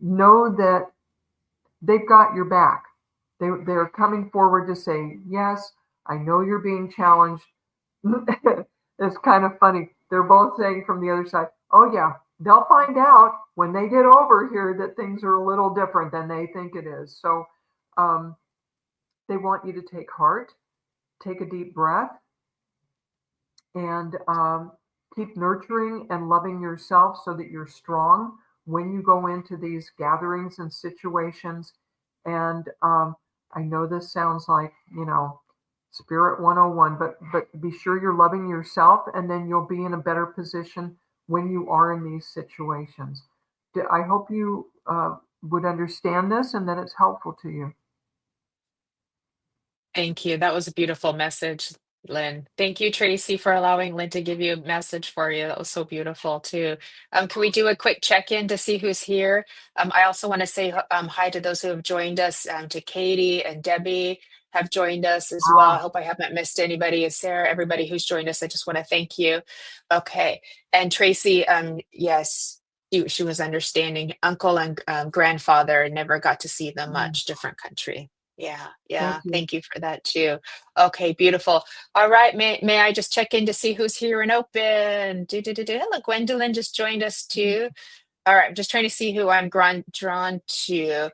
know that they've got your back. They're coming forward to say, yes, I know you're being challenged. It's kind of funny. They're both saying from the other side, oh yeah, they'll find out when they get over here that things are a little different than they think it is. So they want you to take heart, take a deep breath, and keep nurturing and loving yourself so that you're strong when you go into these gatherings and situations. And I know this sounds like, Spirit 101, but be sure you're loving yourself, and then you'll be in a better position when you are in these situations. I hope you would understand this and that it's helpful to you. Thank you. That was a beautiful message, Lynn. Thank you, Tracy, for allowing Lynn to give you a message for you. That was so beautiful, too. Can we do a quick check-in to see who's here? I also want to say hi to those who have joined us, to Katie and Debbie have joined us as well. I hope I haven't missed anybody. And Sarah, everybody who's joined us, I just want to thank you. Okay. And Tracy, yes, she was understanding. Uncle and grandfather, never got to see them much, different country. Yeah. Thank you for that too. Okay, beautiful. All right, may I just check in to see who's here and open? Look, Gwendolyn just joined us too. All right, I'm just trying to see who I'm drawn to.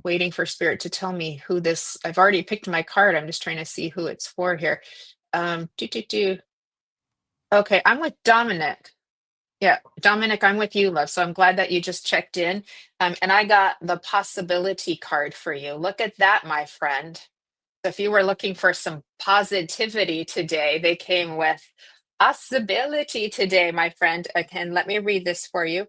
Waiting for spirit to tell me who this. I've already picked my card. I'm just trying to see who it's for here. Okay, I'm with Dominic. Yeah, Dominic, I'm with you, love. So I'm glad that you just checked in. And I got the possibility card for you. Look at that, my friend. So if you were looking for some positivity today, they came with possibility today, my friend. Again, let me read this for you.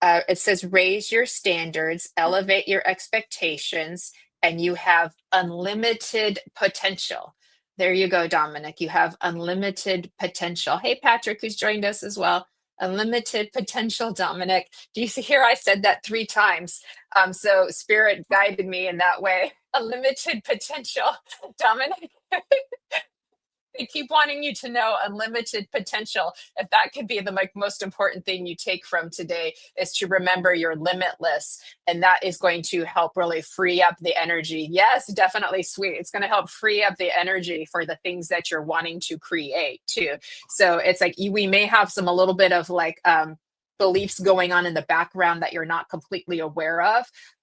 It says, raise your standards, elevate your expectations, and you have unlimited potential. There you go, Dominic. You have unlimited potential. Hey, Patrick, who's joined us as well. Unlimited potential, Dominic. Do you see here? I said that 3 times. So Spirit guided me in that way. Unlimited potential, Dominic. They keep wanting you to know unlimited potential. If that could be the most important thing you take from today, is to remember you're limitless. And that is going to help really free up the energy. Yes, definitely, sweet. It's going to help free up the energy for the things that you're wanting to create too. So it's like we may have a little bit of beliefs going on in the background that you're not completely aware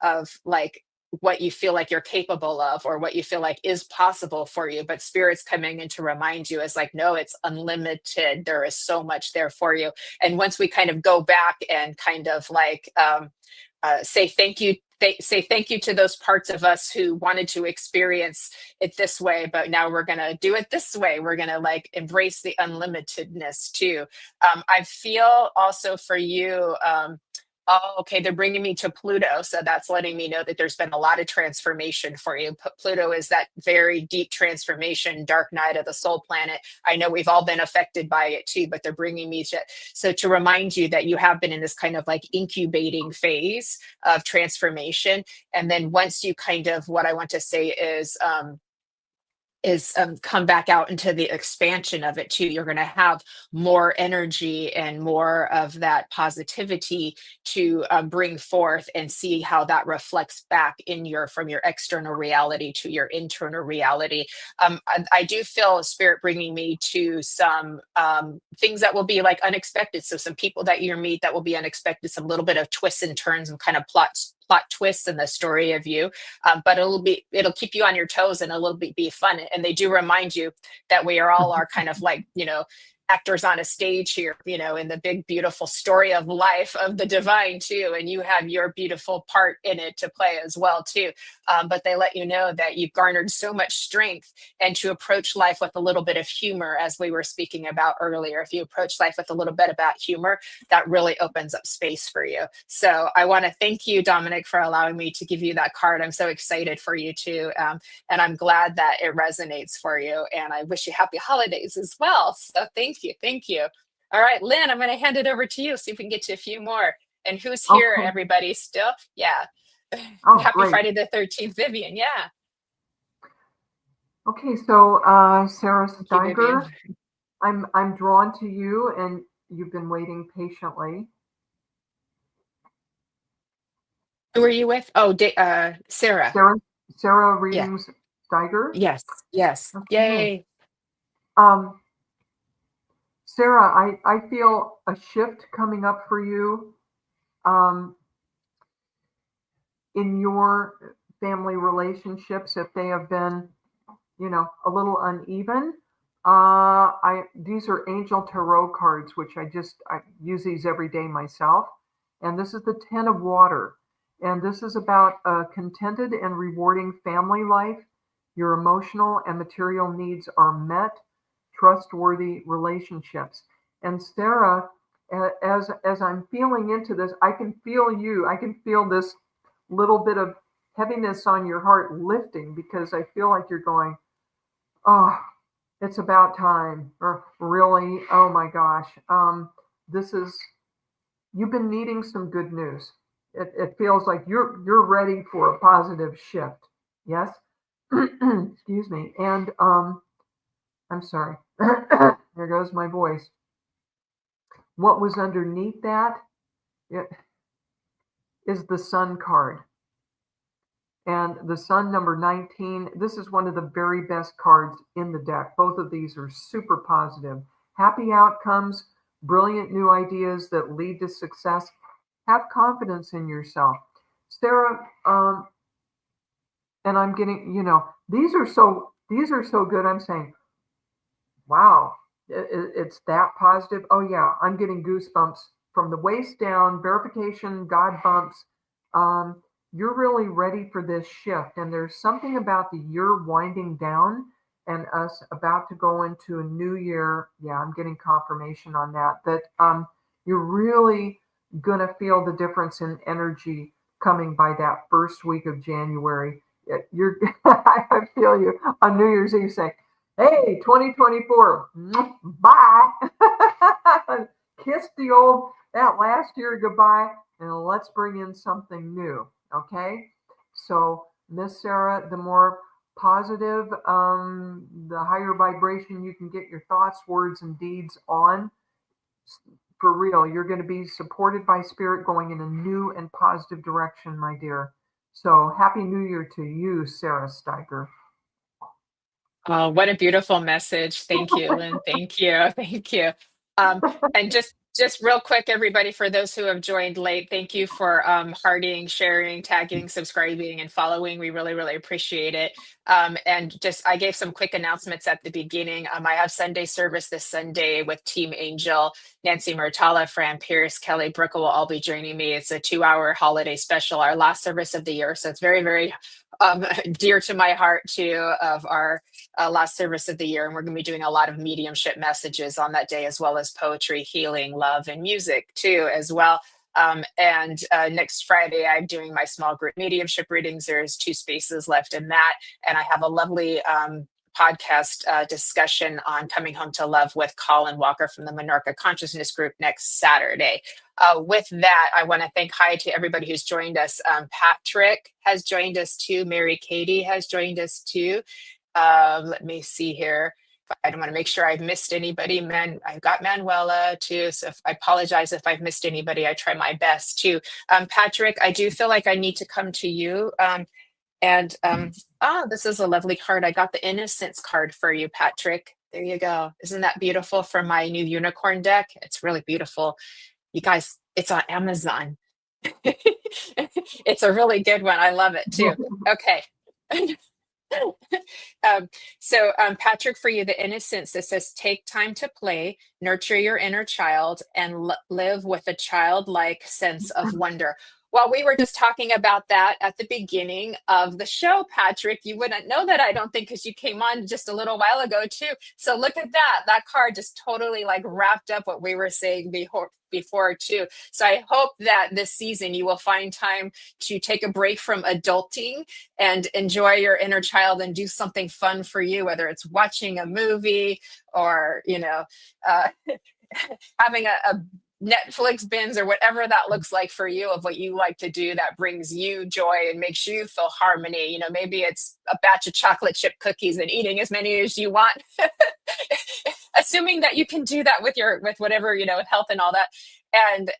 of like what you feel like you're capable of or what you feel like is possible for you, but spirit's coming in to remind you is like, no, it's unlimited. There is so much there for you. And once we kind of go back and kind of say thank you, say thank you to those parts of us who wanted to experience it this way, but now we're going to do it this way. We're going to embrace the unlimitedness too. I feel also for you, oh, okay, they're bringing me to Pluto. So that's letting me know that there's been a lot of transformation for you. Pluto is that very deep transformation, dark night of the soul planet. I know we've all been affected by it too, but they're bringing me to remind you that you have been in this kind of incubating phase of transformation. And then once you what I want to say is come back out into the expansion of it too. You're going to have more energy and more of that positivity to bring forth and see how that reflects back from your external reality to your internal reality. I do feel spirit bringing me to some things that will be unexpected. So some people that you meet that will be unexpected, some little bit of twists and turns and kind of plot twists in the story of you, but it'll keep you on your toes and it'll be fun. And they do remind you that we are all kind of actors on a stage here, in the big beautiful story of life of the divine too, and you have your beautiful part in it to play as well too. But they let you know that you've garnered so much strength, and to approach life with a little bit of humor, as we were speaking about earlier. If you approach life with a little bit about humor, that really opens up space for you. So I want to thank you, Dominic, for allowing me to give you that card. I'm so excited for you too, and I'm glad that it resonates for you, and I wish you happy holidays as well. So thank you. All right, Lynn, I'm going to hand it over to you, see if we can get to a few more. And who's here, Okay. everybody, still? Yeah. Oh, Happy great. Friday the 13th, Vivian. Yeah. Okay, so Sarah Thank you, Steiger, Vivian. I'm drawn to you, and you've been waiting patiently. Who are you with? Oh, Sarah. Sarah Yeah. Readings Steiger. Yes. Okay. Yay. Sarah, I feel a shift coming up for you in your family relationships, if they have been, a little uneven. These are Angel Tarot cards, which I use these every day myself. And this is the 10 of Water. And this is about a contented and rewarding family life. Your emotional and material needs are met. Trustworthy relationships. And Sarah, as I'm feeling into this, I can feel you. I can feel this little bit of heaviness on your heart lifting, because I feel like you're going, oh, it's about time. Or really, oh my gosh, you've been needing some good news. It feels like you're ready for a positive shift. Yes. Excuse me. And I'm sorry. There goes my voice. What was underneath that is the Sun card. And the Sun, number 19, this is one of the very best cards in the deck. Both of these are super positive. Happy outcomes, brilliant new ideas that lead to success. Have confidence in yourself. Sarah, and I'm getting, these are so good. I'm saying, wow, it's that positive. Oh yeah, I'm getting goosebumps from the waist down. Verification, God bumps. You're really ready for this shift, and there's something about the year winding down and us about to go into a new year. Yeah, I'm getting confirmation on that. That you're really gonna feel the difference in energy coming by that first week of January. You're, I feel you on New Year's Eve saying, "Hey, 2024, bye." Kiss that last year goodbye, and let's bring in something new. Okay, so Miss Sarah, the more positive, the higher vibration you can get your thoughts, words, and deeds on. For real, you're going to be supported by spirit going in a new and positive direction, my dear. So happy New Year to you, Sarah Steiger. Oh, what a beautiful message. Thank you, Lynn. Thank you. Thank you. And just real quick, everybody, for those who have joined late, thank you for hearting, sharing, tagging, subscribing, and following. We really, really appreciate it. And just, I gave some quick announcements at the beginning. I have Sunday service this Sunday with Team Angel, Nancy Murtala, Fran Pierce, Kelly Brickle will all be joining me. It's a 2-hour holiday special, our last service of the year. So it's very, very dear to my heart too, of our last service of the year. And we're going to be doing a lot of mediumship messages on that day, as well as poetry, healing, love, and music too, as well. And next Friday, I'm doing my small group mediumship readings. There's 2 spaces left in that. And I have a lovely podcast discussion on coming home to love with Colin Walker from the Minorca Consciousness Group next Saturday. With that, I want to thank hi to everybody who's joined us. Patrick has joined us too. Mary Katie has joined us too. Let me see here. I don't want to make sure I've missed anybody. I've got Manuela too. So I apologize if I've missed anybody. I try my best too. Patrick, I do feel like I need to come to you. This is a lovely card. I got the Innocence card for you, Patrick. There you go. Isn't that beautiful from my new unicorn deck? It's really beautiful. You guys, it's on Amazon. It's a really good one. I love it too. Okay. Patrick, for you, the Innocence, that says, take time to play, nurture your inner child, and live with a childlike sense of wonder. Well, we were just talking about that at the beginning of the show, Patrick. You wouldn't know that, I don't think, because you came on just a little while ago too. So look at that. That card just totally like wrapped up what we were saying before too. So I hope that this season you will find time to take a break from adulting and enjoy your inner child and do something fun for you, whether it's watching a movie or, having a Netflix binge or whatever that looks like for you, of what you like to do that brings you joy and makes you feel harmony. Maybe it's a batch of chocolate chip cookies and eating as many as you want, assuming that you can do that with whatever, with health and all that. And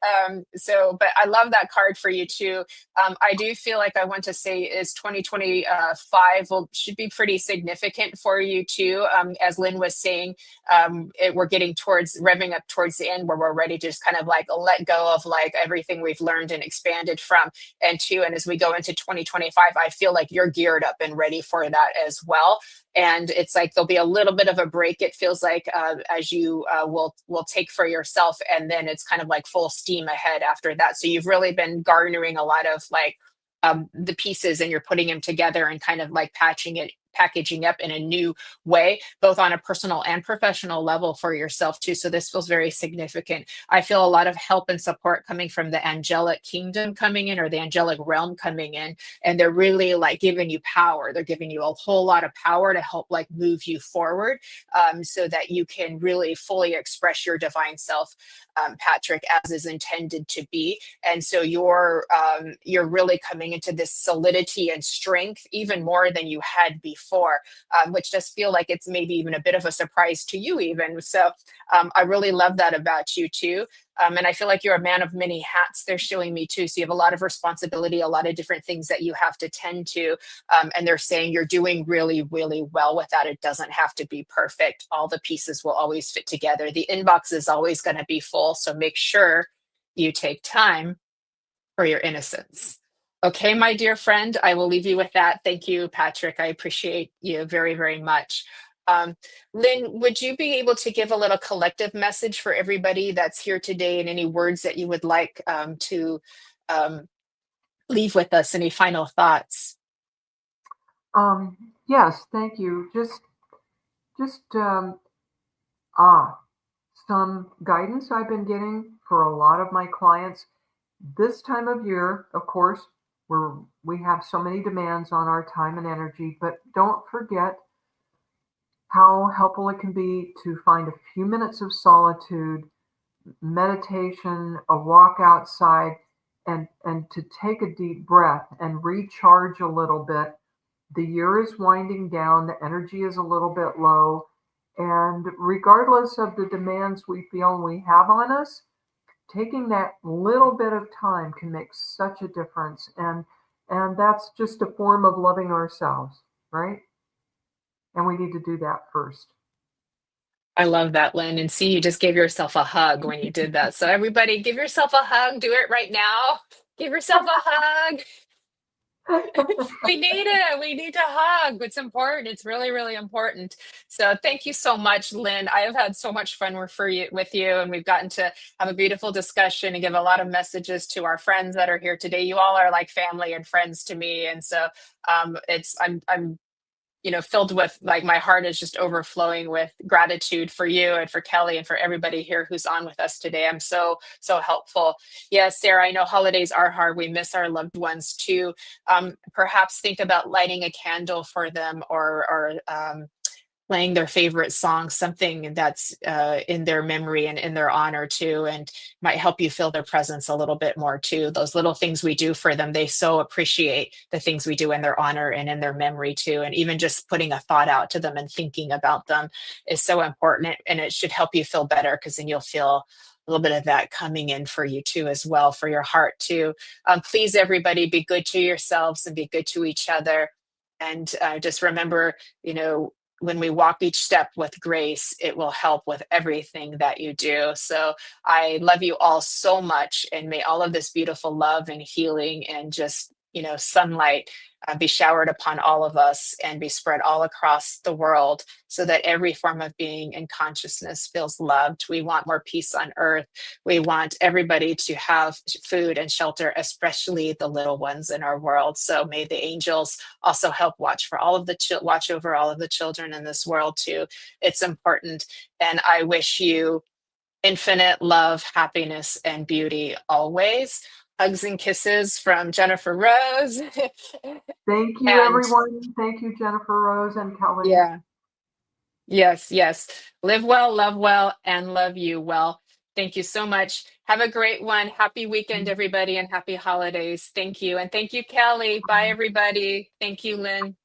but I love that card for you too. I do feel like I want to say is 2025 should be pretty significant for you too. As Lynn was saying, we're getting revving up towards the end, where we're ready to just kind of like let go of like everything we've learned and expanded from. And as we go into 2025, I feel like you're geared up and ready for that as well. And it's like there'll be a little bit of a break, it feels like, as you will take for yourself, and then it's kind of like full steam ahead after that. So you've really been garnering a lot of like the pieces, and you're putting them together and kind of like packaging up in a new way, both on a personal and professional level for yourself too. So this feels very significant. I feel a lot of help and support coming from the angelic kingdom coming in, or the angelic realm coming in, and they're really like giving you power. They're giving you a whole lot of power to help like move you forward, so that you can really fully express your divine self, Patrick, as is intended to be. And so you're really coming into this solidity and strength even more than you had before. before, which does feel like it's maybe even a bit of a surprise to you even. So I really love that about you too. And I feel like you're a man of many hats. They're showing me too. So you have a lot of responsibility, a lot of different things that you have to tend to. And they're saying you're doing really, really well with that. It doesn't have to be perfect. All the pieces will always fit together. The inbox is always going to be full. So make sure you take time for your innocence. Okay, my dear friend, I will leave you with that. Thank you, Patrick. I appreciate you very, very much. Lynne, would you be able to give a little collective message for everybody that's here today, and any words that you would like to leave with us? Any final thoughts? Yes, thank you. Just some guidance I've been getting for a lot of my clients this time of year. Of course, we have so many demands on our time and energy, but don't forget how helpful it can be to find a few minutes of solitude, meditation, a walk outside, and to take a deep breath and recharge a little bit. The year is winding down, the energy is a little bit low, and regardless of the demands we feel we have on us, taking that little bit of time can make such a difference. And that's just a form of loving ourselves, right? And we need to do that first. I love that, Lynne. And see, you just gave yourself a hug when you did that. So everybody, give yourself a hug. Do it right now. Give yourself a hug. We need it. We need to hug. It's important. It's really, really important. So thank you so much, Lynne. I have had so much fun with you, and we've gotten to have a beautiful discussion and give a lot of messages to our friends that are here today. You all are like family and friends to me, and so I'm filled with, like, my heart is just overflowing with gratitude for you and for Kelly and for everybody here who's on with us today. I'm so, so helpful. Yes, Sarah, I know holidays are hard. We miss our loved ones too. Perhaps think about lighting a candle for them, or playing their favorite song, something that's in their memory and in their honor too, and might help you feel their presence a little bit more too. Those little things we do for them, they so appreciate the things we do in their honor and in their memory too. And even just putting a thought out to them and thinking about them is so important, and it should help you feel better, because then you'll feel a little bit of that coming in for you too, as well, for your heart too. Please, everybody, be good to yourselves and be good to each other. And just remember, when we walk each step with grace, it will help with everything that you do. So I love you all so much, and may all of this beautiful love and healing and just, sunlight be showered upon all of us and be spread all across the world, so that every form of being and consciousness feels loved. We want more peace on earth. We want everybody to have food and shelter, especially the little ones in our world. So may the angels also help watch over all of the children in this world too. It's important. And I wish you infinite love, happiness, and beauty always. Hugs and kisses from Jennifer Rose. Thank you, And everyone. Thank you, Jennifer Rose and Kelly. yeah, yes, yes. Live well, love well, and love you well. Thank you so much. Have a great one. Happy weekend, everybody, and happy holidays. Thank you. And thank you, Kelly. Bye, everybody. Thank you, Lynne.